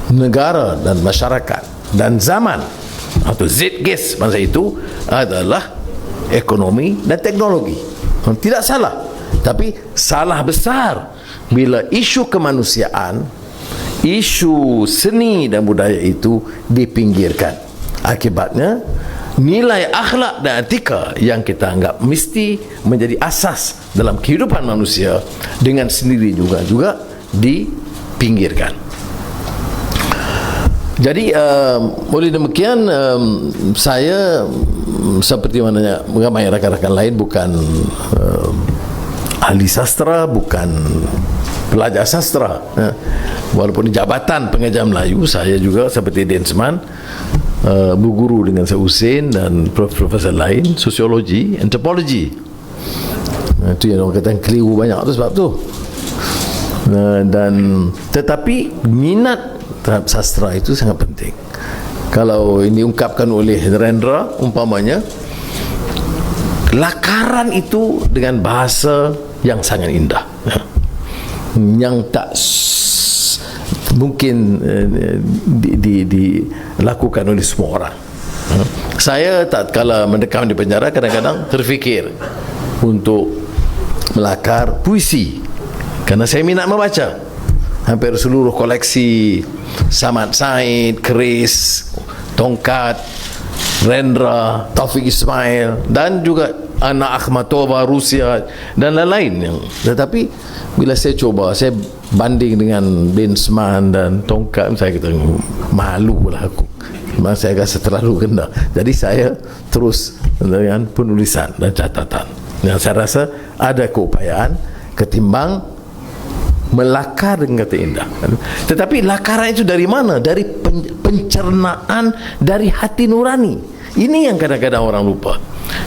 negara dan masyarakat dan zaman atau Zeitgeist masa itu adalah ekonomi dan teknologi. Tidak salah, tapi salah besar bila isu kemanusiaan, isu seni dan budaya itu dipinggirkan. Akibatnya nilai akhlak dan etika yang kita anggap mesti menjadi asas dalam kehidupan manusia dengan sendiri juga dipinggirkan. Jadi oleh demikian saya seperti mana ramai rakan-rakan lain bukan ahli sastra, bukan pelajar sastra. Walaupun di Jabatan Pengajar Melayu saya juga seperti Densman berguru dengan Syed Hussein dan profesor lain sosiologi, antropologi. Itu yang orang kata keliru banyak tu sebab tu. Dan tetapi minat terhadap sastra itu sangat penting. Kalau ini diungkapkan oleh Narendra umpamanya, lakaran itu dengan bahasa yang sangat indah, yang tak mungkin dilakukan oleh semua orang. Saya tak kala mendekam di penjara kadang-kadang terfikir untuk melakar puisi kerana saya minat membaca. Hampir seluruh koleksi Samad Said, Keris, Tongkat, Rendra, Taufik Ismail dan juga Anna Akhmatova, Rusia dan lain-lain. Tetapi bila saya coba, saya banding dengan Densman dan Tongkat, saya kata malu lah aku. Memang saya rasa terlalu rendah. Jadi saya terus dengan penulisan dan catatan. Yang saya rasa ada keupayaan ketimbang melakar dengan kata indah. Tetapi lakaran itu dari mana? Dari pencernaan dari hati nurani. Ini yang kadang-kadang orang lupa.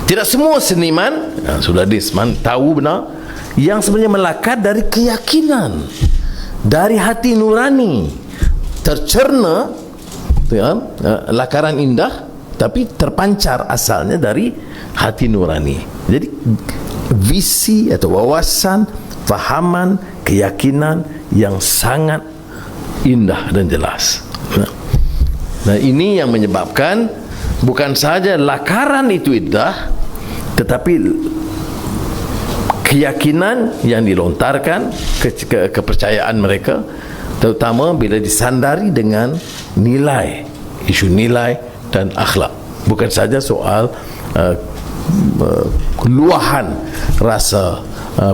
Tidak semua seniman, sudah Densman tahu benar, yang sebenarnya melakar dari keyakinan, dari hati nurani, tercerna, lakaran indah, tapi terpancar asalnya dari hati nurani. Jadi visi atau wawasan, fahaman, keyakinan yang sangat indah dan jelas. Nah, ini yang menyebabkan bukan saja lakaran itu indah, tetapi keyakinan yang dilontarkan, kepercayaan mereka, terutama bila disandari dengan nilai, isu nilai dan akhlak. Bukan saja soal luahan rasa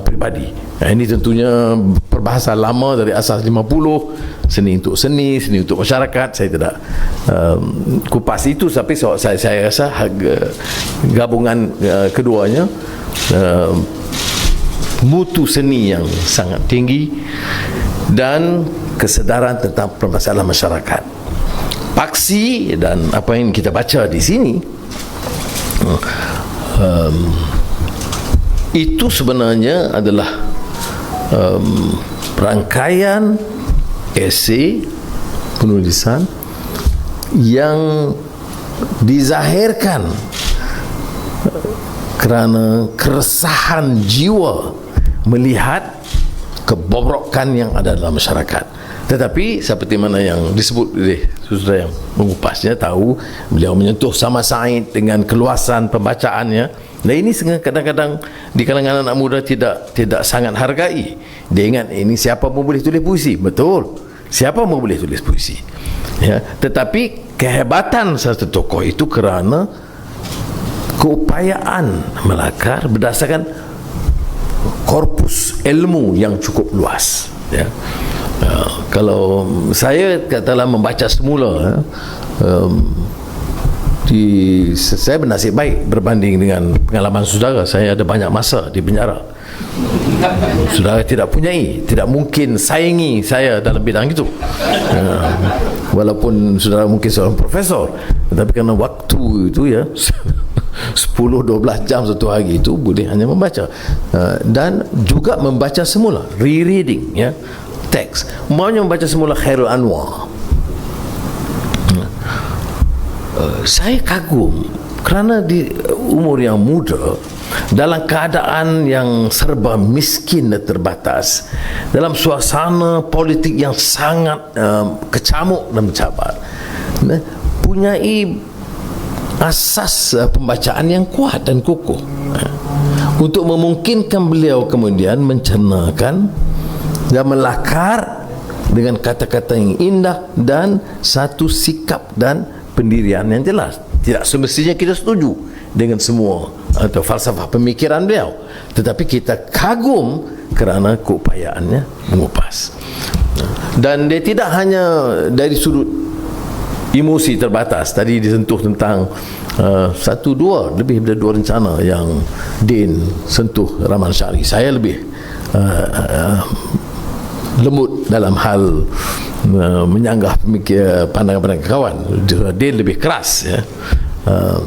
pribadi. Ini tentunya perbahasan lama dari asas 50, seni untuk seni, seni untuk masyarakat. Saya tidak kupas itu, tapi saya rasa gabungan keduanya, mutu seni yang sangat tinggi dan kesedaran tentang permasalahan masyarakat. Paksi dan apa yang kita baca di sini itu sebenarnya adalah rangkaian esei penulisan yang dizahirkan kerana keresahan jiwa melihat kebobrokan yang ada dalam masyarakat. Tetapi seperti mana yang disebut oleh saudara yang mengupasnya, tahu beliau menyentuh sama Said dengan keluasan pembacaannya. Nah, ini kadang-kadang di kalangan anak muda tidak sangat hargai. Dia ingat ini siapa pun boleh tulis puisi. Betul, siapa pun boleh tulis puisi, ya. Tetapi kehebatan satu tokoh itu kerana keupayaan melakar berdasarkan korpus ilmu yang cukup luas, ya. Kalau saya katalah membaca semula, saya bernasib baik berbanding dengan pengalaman saudara. Saya ada banyak masa di penjara. Saudara tidak mungkin saingi saya dalam bidang itu, walaupun saudara mungkin seorang profesor, tetapi kerana waktu itu, ya, 10-12 jam satu hari itu boleh hanya membaca, dan juga membaca semula, rereading, ya, teks. Maunya membaca semula Khairul Anwar. Saya kagum kerana di umur yang muda dalam keadaan yang serba miskin dan terbatas, dalam suasana politik yang sangat kecamuk dan mencabar, punyai asas pembacaan yang kuat dan kukuh untuk memungkinkan beliau kemudian mencernakan dan melakar dengan kata-kata yang indah dan satu sikap dan pendirian yang jelas. Tidak semestinya kita setuju dengan semua atau falsafah pemikiran beliau, tetapi kita kagum kerana keupayaannya mengupas. Dan dia tidak hanya dari sudut emosi terbatas. Tadi disentuh tentang lebih dari dua rencana yang Din sentuh, Rahman Syari. Saya lebih lembut dalam hal menyanggah pandangan-pandangan kawan. Din lebih keras, ya.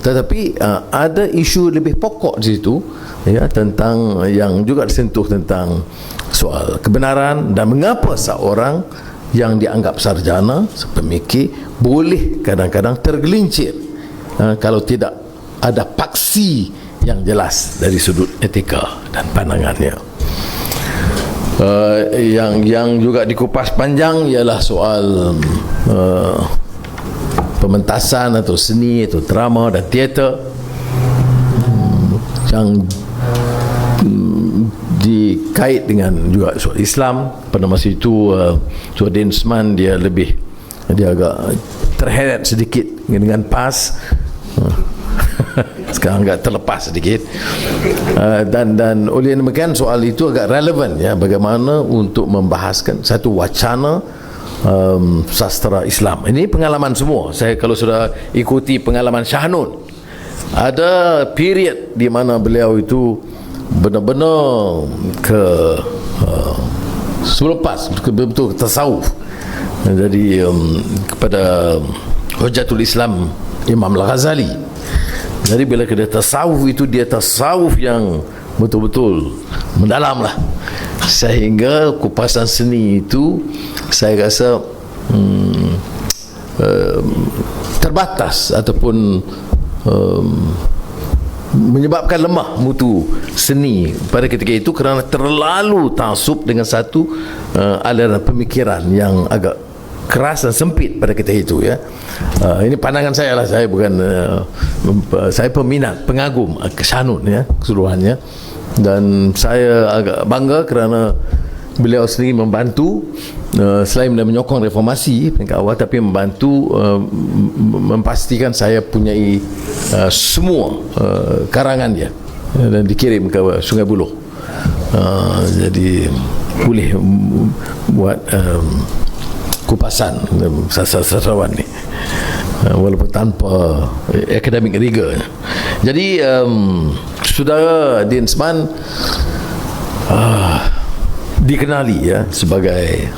Tetapi ada isu lebih pokok di situ, ya, tentang yang juga disentuh tentang soal kebenaran dan mengapa seorang yang dianggap sarjana, pemikir, boleh kadang-kadang tergelincir kalau tidak ada paksi yang jelas dari sudut etika dan pandangannya. Yang juga dikupas panjang ialah soal pementasan atau seni atau drama dan teater yang dikait dengan juga soal Islam. Pada masa itu Din Usman dia agak terheret sedikit dengan PAS, sekarang agak terlepas sedikit, dan oleh demikian soal itu agak relevan, ya, bagaimana untuk membahaskan satu wacana sastra Islam. Ini pengalaman semua. Saya kalau sudah ikuti pengalaman Shahnun, ada period di mana beliau itu benar-benar selepas betul-betul tasawuf. Jadi kepada Hujatul Islam Imam Al-Ghazali. Jadi bila kita tasawuf itu, dia tasawuf yang betul-betul mendalam lah, sehingga kupasan seni itu saya rasa terbatas ataupun menyebabkan lemah mutu seni pada ketika itu kerana terlalu taksub dengan satu aliran pemikiran yang agak keras dan sempit pada ketika itu, ya. Ini pandangan saya lah, saya bukan saya peminat, pengagum Shahnun, ya, keseluruhannya, dan saya agak bangga kerana beliau sendiri membantu, selain dia menyokong reformasi peringkat awal, tapi membantu memastikan saya punyai semua karangan dia dan dikirim ke Sungai Buloh. Jadi boleh buat kupasan sastrawan ni, walaupun tanpa akademik rigor. Jadi saudara Din Usman dikenali, ya, sebagai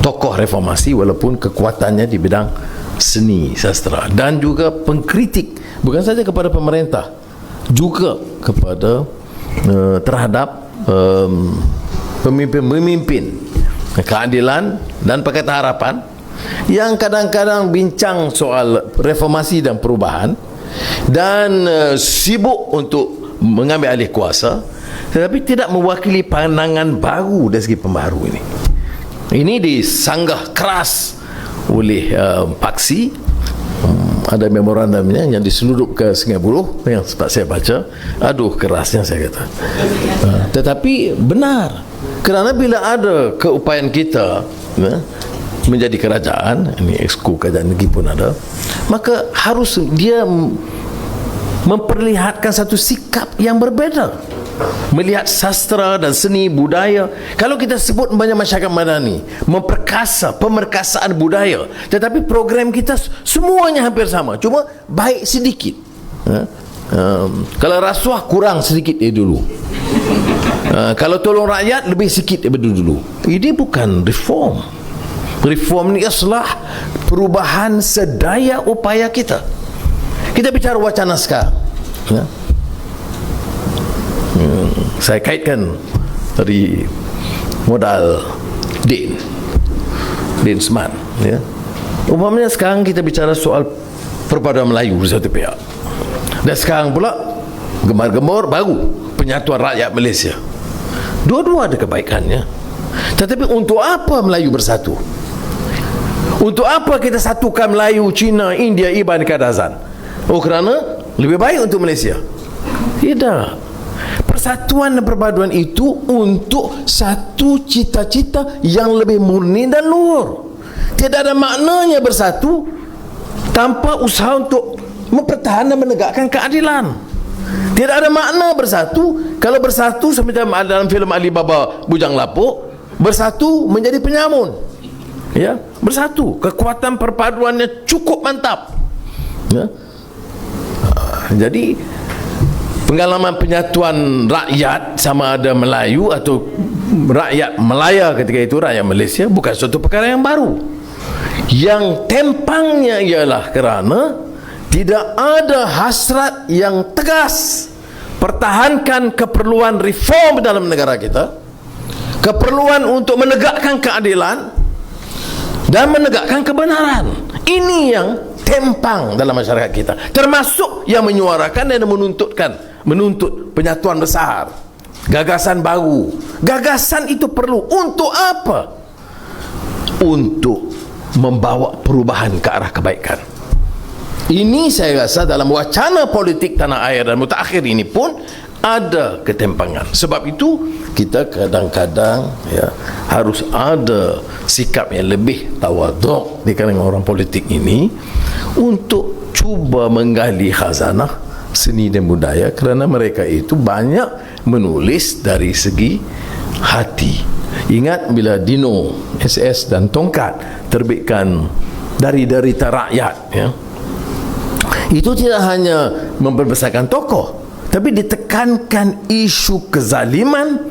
tokoh reformasi, walaupun kekuatannya di bidang seni sastra dan juga pengkritik bukan saja kepada pemerintah, juga kepada terhadap pemimpin-pemimpin keadilan dan Pakatan Harapan yang kadang-kadang bincang soal reformasi dan perubahan dan sibuk untuk mengambil alih kuasa, tetapi tidak mewakili pandangan baru dari segi pembaharu ini. Ini disanggah keras oleh paksi. Ada memorandumnya yang diseludup ke Sungai Buloh yang sempat saya baca. Aduh, kerasnya saya kata. Tetapi benar, kerana bila ada keupayaan kita, ya, menjadi kerajaan, ini exco kerajaan negeri pun ada, maka harus dia memperlihatkan satu sikap yang berbeza melihat sastra dan seni budaya. Kalau kita sebut banyak masyarakat madani memperkasa pemerkasaan budaya, tetapi program kita semuanya hampir sama, cuma baik sedikit. Kalau rasuah kurang sedikit dari dulu, kalau tolong rakyat lebih sikit daripada dulu. Ini bukan reform. Reform ni islah, perubahan sedaya upaya kita. Kita bicara wacana sekarang, ya. Saya kaitkan dari modal Din Usman, ya. Umpamanya sekarang kita bicara soal perpaduan Melayu di satu pihak, dan sekarang pula gemar-gemor baru penyatuan rakyat Malaysia. Dua-dua ada kebaikannya. Tetapi untuk apa Melayu bersatu? Untuk apa kita satukan Melayu, Cina, India, Iban, Kadazan? Oh, kerana lebih baik untuk Malaysia? Tidak. Persatuan dan perpaduan itu untuk satu cita-cita yang lebih murni dan luhur. Tidak ada maknanya bersatu tanpa usaha untuk mempertahankan dan menegakkan keadilan. Tidak ada makna bersatu kalau bersatu seperti dalam filem Alibaba Bujang Lapuk, bersatu menjadi penyamun. Ya, bersatu, kekuatan perpaduannya cukup mantap. Ya. Jadi pengalaman penyatuan rakyat, sama ada Melayu atau rakyat Melaya ketika itu, rakyat Malaysia, bukan suatu perkara yang baru. Yang tempangnya ialah kerana tidak ada hasrat yang tegas pertahankan keperluan reform dalam negara kita, keperluan untuk menegakkan keadilan dan menegakkan kebenaran. Ini yang tempang dalam masyarakat kita, termasuk yang menyuarakan dan menuntut penyatuan besar, gagasan baru. Gagasan itu perlu untuk apa? Untuk membawa perubahan ke arah kebaikan. Ini saya rasa dalam wacana politik tanah air dan mutakhir ini pun ada ketempangan. Sebab itu kita kadang-kadang harus ada sikap yang lebih tawaduk di kalangan orang politik ini untuk cuba menggali khazanah seni dan budaya, kerana mereka itu banyak menulis dari segi hati. Ingat bila Dino, SS dan Tongkat terbitkan dari derita rakyat, itu tidak hanya memperbesarkan tokoh, tapi ditekankan isu kezaliman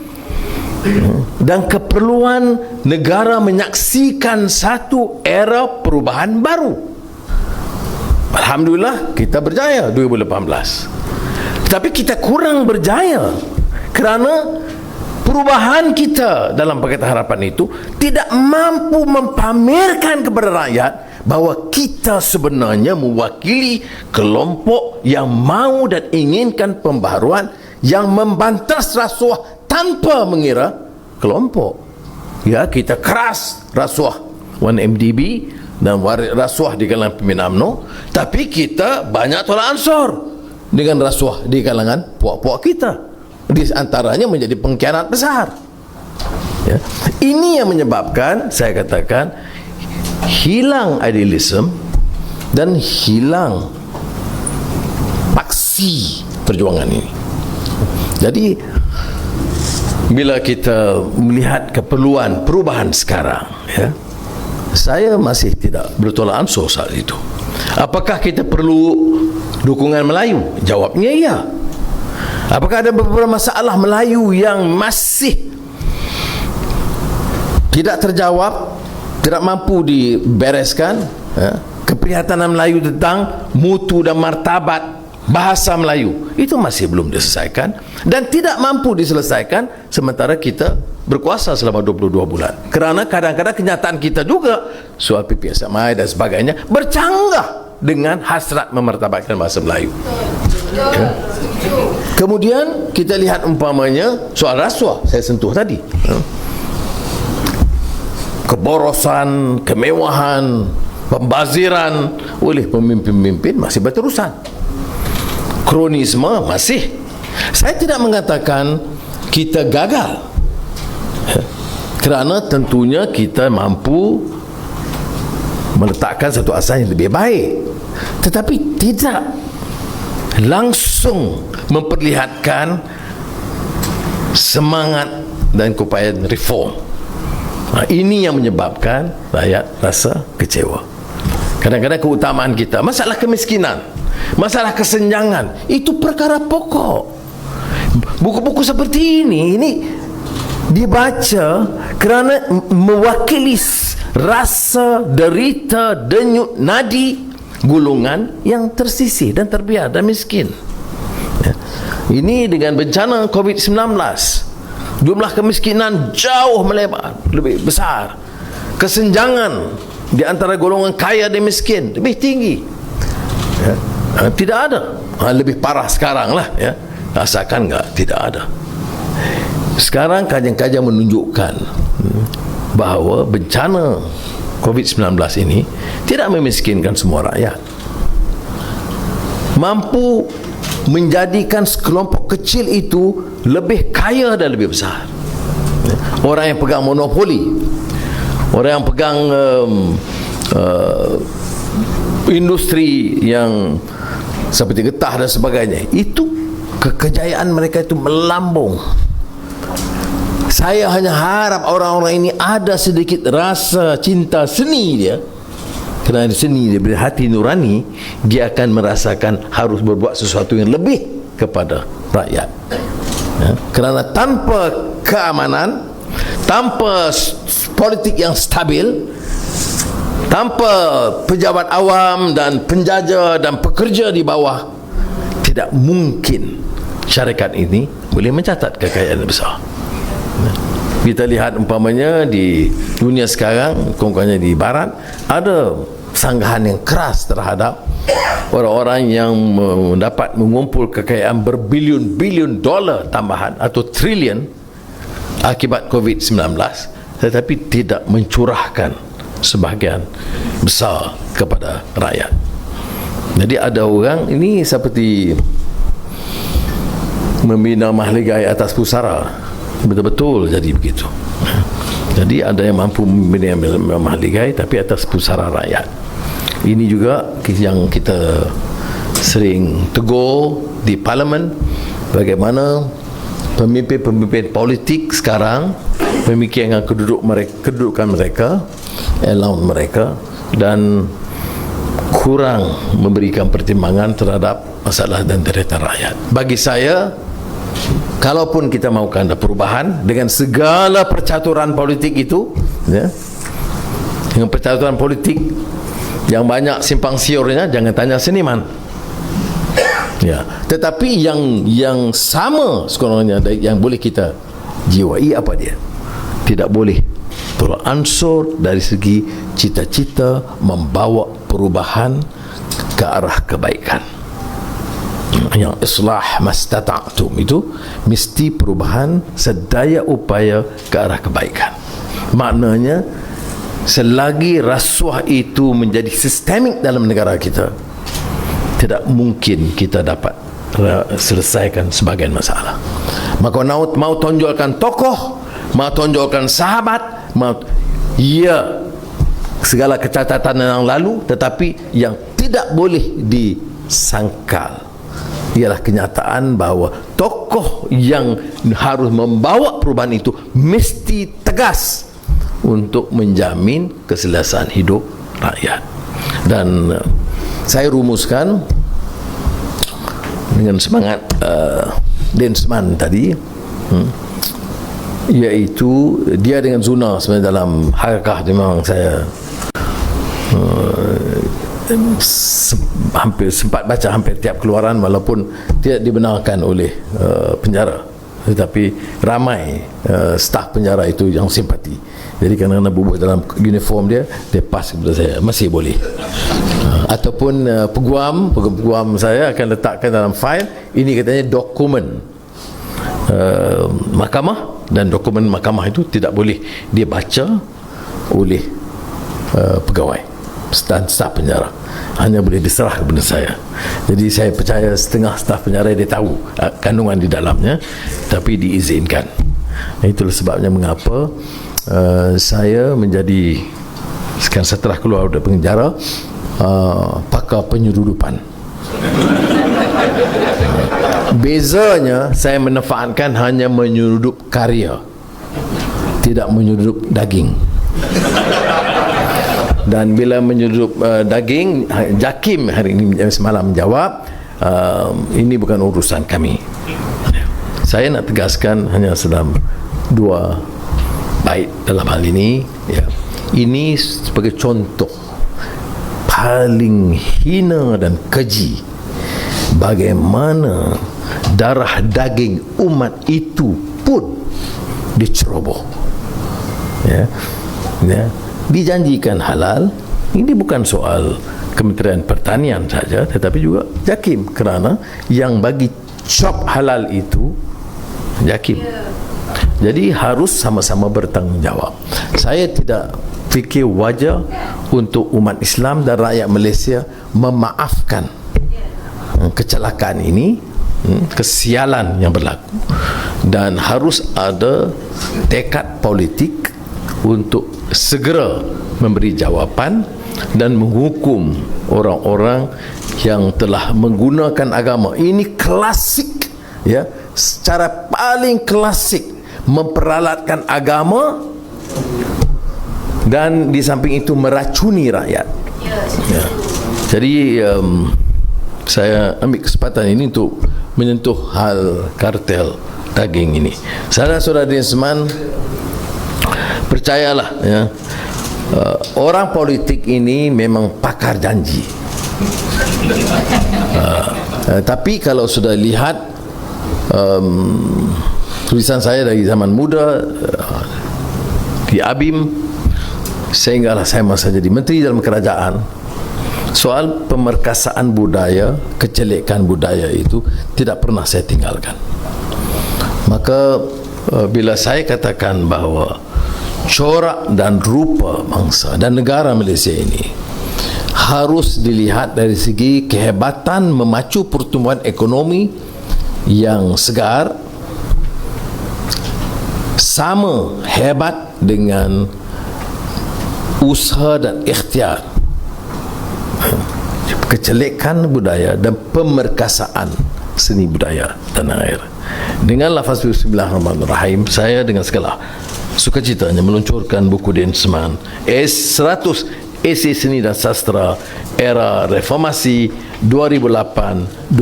dan keperluan negara menyaksikan satu era perubahan baru. Alhamdulillah kita berjaya 2018. Tapi kita kurang berjaya kerana perubahan kita dalam Pakatan Harapan itu tidak mampu mempamerkan kepada rakyat bahawa kita sebenarnya mewakili kelompok yang mahu dan inginkan pembaharuan, yang membantas rasuah tanpa mengira kelompok. Ya, kita keras rasuah 1MDB dan rasuah di kalangan pembina UMNO, tapi kita banyak tolak ansur dengan rasuah di kalangan puak-puak kita. Di antaranya menjadi pengkhianat besar. Ya. Ini yang menyebabkan saya katakan hilang idealisme dan hilang paksi perjuangan ini. Jadi bila kita melihat keperluan perubahan sekarang, saya masih tidak bertolak ansur saat itu. Apakah kita perlu dukungan Melayu? Jawabnya ya. Apakah ada beberapa masalah Melayu yang masih tidak terjawab, tidak mampu dibereskan? Keprihatinan Melayu tentang mutu dan martabat bahasa Melayu itu masih belum diselesaikan dan tidak mampu diselesaikan sementara kita berkuasa selama 22 bulan. Kerana kadang-kadang kenyataan kita juga soal PPSMI dan sebagainya bercanggah dengan hasrat memartabatkan bahasa Melayu. Kemudian kita lihat umpamanya soal rasuah, saya sentuh tadi. Keborosan, kemewahan, pembaziran oleh pemimpin-pemimpin masih berterusan. Kronisme masih. Saya tidak mengatakan kita gagal, kerana tentunya kita mampu meletakkan satu asas yang lebih baik, tetapi tidak langsung memperlihatkan semangat dan keupayaan reform. Ini yang menyebabkan rakyat rasa kecewa. Kadang-kadang keutamaan kita, masalah kemiskinan, masalah kesenjangan, itu perkara pokok. Buku-buku seperti ini dibaca kerana mewakili rasa derita, denyut nadi golongan yang tersisih dan terbiar dan miskin. Ini dengan bencana COVID-19, jumlah kemiskinan jauh melebar, lebih besar. Kesenjangan di antara golongan kaya dan miskin lebih tinggi. Tidak ada, lebih parah sekarang lah, Rasakan enggak? Tidak ada. Sekarang kajian-kajian menunjukkan bahawa bencana COVID-19 ini tidak memiskinkan semua rakyat, mampu menjadikan sekelompok kecil itu lebih kaya dan lebih besar. Orang yang pegang monopoli, orang yang pegang industri yang seperti getah dan sebagainya, itu kejayaan mereka itu melambung. Saya hanya harap orang-orang ini ada sedikit rasa cinta seni dia. Kerana seni dia, hati nurani, dia akan merasakan harus berbuat sesuatu yang lebih kepada rakyat. Ya? Kerana tanpa keamanan, tanpa politik yang stabil, tanpa pejabat awam dan penjaja dan pekerja di bawah, tidak mungkin syarikat ini boleh mencatat kekayaan yang besar. Kita lihat umpamanya di dunia sekarang, kononnya di barat, ada sanggahan yang keras terhadap orang-orang yang mendapat mengumpul kekayaan berbilion-bilion dolar tambahan atau trilion akibat COVID-19, tetapi tidak mencurahkan sebahagian besar kepada rakyat. Jadi ada orang ini seperti membina mahligai atas pusara, betul-betul jadi begitu. Jadi ada yang mampu membina mahligai tapi atas pusara rakyat. Ini juga yang kita sering tegur di parlimen, bagaimana pemimpin-pemimpin politik sekarang memikirkan kedudukan mereka, allowance mereka, dan kurang memberikan pertimbangan terhadap masalah dan derita rakyat. Bagi saya, kalaupun kita mahukan ada perubahan dengan segala percaturan politik itu, ya, dengan percaturan politik yang banyak simpang siurnya, jangan tanya seniman. Ya, tetapi yang sama sekurang-kurangnya yang boleh kita jiwai apa dia? Tidak boleh beransur dari segi cita-cita membawa perubahan ke arah kebaikan. Yang islah mastata'tum itu mesti perubahan sedaya upaya ke arah kebaikan. Maknanya selagi rasuah itu menjadi sistemik dalam negara kita, tidak mungkin kita dapat selesaikan sebagian masalah. Maka mau tonjolkan tokoh, mau tonjolkan sahabat, ya, segala kecacatan yang lalu, tetapi yang tidak boleh disangkal ialah kenyataan bahawa tokoh yang harus membawa perubahan itu mesti tegas untuk menjamin keselesaan hidup rakyat. Dan saya rumuskan dengan semangat Densman tadi, iaitu dia dengan Zuna sebenarnya dalam harakah dia memang saya hampir sempat baca hampir tiap keluaran, walaupun tidak dibenarkan oleh penjara, tetapi ramai staf penjara itu yang simpati. Jadi kadang-kadang bubuh dalam uniform dia pass kepada saya, masih boleh. Ataupun peguam saya akan letakkan dalam file ini, katanya dokumen mahkamah, dan dokumen mahkamah itu tidak boleh dia baca oleh pegawai dan staf penjara, hanya boleh diserah kepada saya. Jadi saya percaya setengah staf penjara dia tahu kandungan di dalamnya, tapi diizinkan. Itulah sebabnya mengapa saya menjadi setelah keluar dari penjara pakar penyeludupan. Bezanya saya menefaatkan hanya menyeludup karya, tidak menyeludup daging. Dan bila menyeludup daging, JAKIM hari ini semalam menjawab, ini bukan urusan kami. Saya nak tegaskan hanya dalam dua bait dalam hal ini, ya. Ini sebagai contoh paling hina dan keji bagaimana darah daging umat itu pun diceroboh, ya. Dijanjikan halal. Ini bukan soal Kementerian Pertanian saja, tetapi juga JAKIM, kerana yang bagi shop halal itu yakin. Jadi harus sama-sama bertanggungjawab. Saya tidak fikir wajar untuk umat Islam dan rakyat Malaysia memaafkan kecelakaan ini, kesialan yang berlaku, dan harus ada tekad politik untuk segera memberi jawapan dan menghukum orang-orang yang telah menggunakan agama. Ini klasik, ya, secara paling klasik memperalatkan agama dan di samping itu meracuni rakyat. Ya. Jadi saya ambil kesempatan ini untuk menyentuh hal kartel daging ini. Saudara-saudara Seman, percayalah, ya, orang politik ini memang pakar janji. Tapi kalau sudah lihat tulisan saya dari zaman muda di ABIM, sehinggalah saya masa jadi menteri dalam kerajaan, soal pemerkasaan budaya, kejelekan budaya itu tidak pernah saya tinggalkan. Maka bila saya katakan bahawa corak dan rupa bangsa dan negara Malaysia ini harus dilihat dari segi kehebatan memacu pertumbuhan ekonomi yang segar, sama hebat dengan usaha dan ikhtiar, kejelekan budaya dan pemerkasaan seni budaya tanah air. Dengan lafaz Bismillahirrahmanirrahim, saya dengan segala sukacitanya meluncurkan buku Din Seman 100 esei seni dan sastra era reformasi 2008-2011.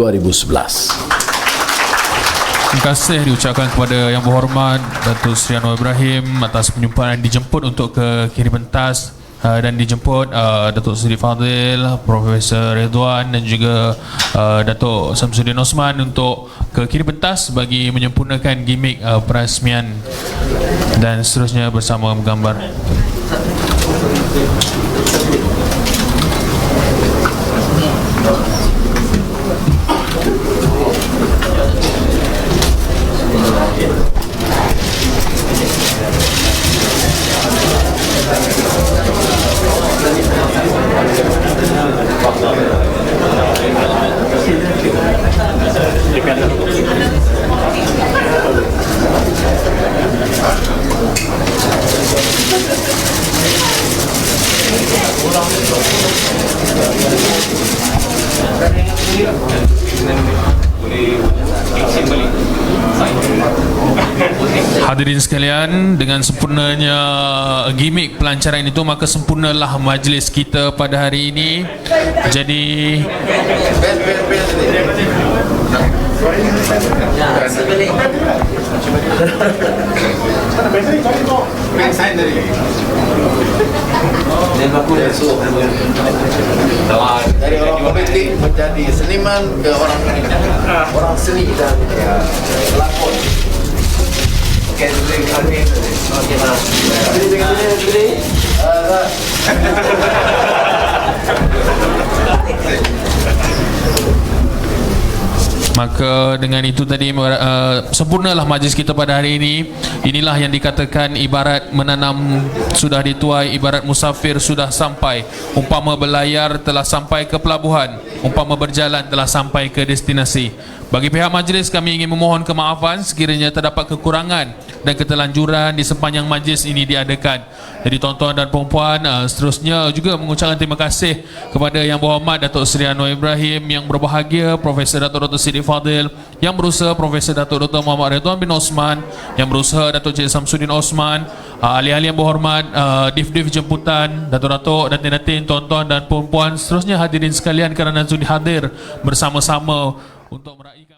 Terima kasih diucapkan kepada Yang Berhormat Datuk Seri Anwar Ibrahim atas penyumpahan dijemput untuk ke kiri pentas, dan dijemput Datuk Seri Fadil, Profesor Ridwan dan juga Datuk Samsudin Osman untuk ke kiri pentas bagi menyempurnakan gimmick perasmian dan seterusnya bersama menggambar. Hadirin sekalian, dengan sempurnanya gimmick pelancaran itu, maka sempurnalah majlis kita pada hari ini. Jadi dari orang politik menjadi seniman ke orang seni dan pelakon. Okay, maka dengan itu tadi sempurnalah majlis kita pada hari ini. Inilah yang dikatakan ibarat menanam sudah dituai, ibarat musafir sudah sampai. Umpama berlayar telah sampai ke pelabuhan, umpama berjalan telah sampai ke destinasi. Bagi pihak majlis, kami ingin memohon kemaafan sekiranya terdapat kekurangan dan keterlanjuran di sepanjang majlis ini diadakan. Jadi tuan-tuan dan puan-puan, seterusnya juga mengucapkan terima kasih kepada Yang Berhormat Datuk Seri Anwar Ibrahim, yang berbahagia Profesor Datuk Dr. Siddiq Fadil, yang berusaha Profesor Datuk Dr. Muhammad Ridwan bin Osman, yang berusaha Datuk Cik Samsudin Osman, ahli-ahli yang berhormat, div-div jemputan, datuk-datuk, datin-datin, tuan-tuan dan puan-puan, seterusnya hadirin sekalian kerana sudi hadir bersama-sama untuk meraihkan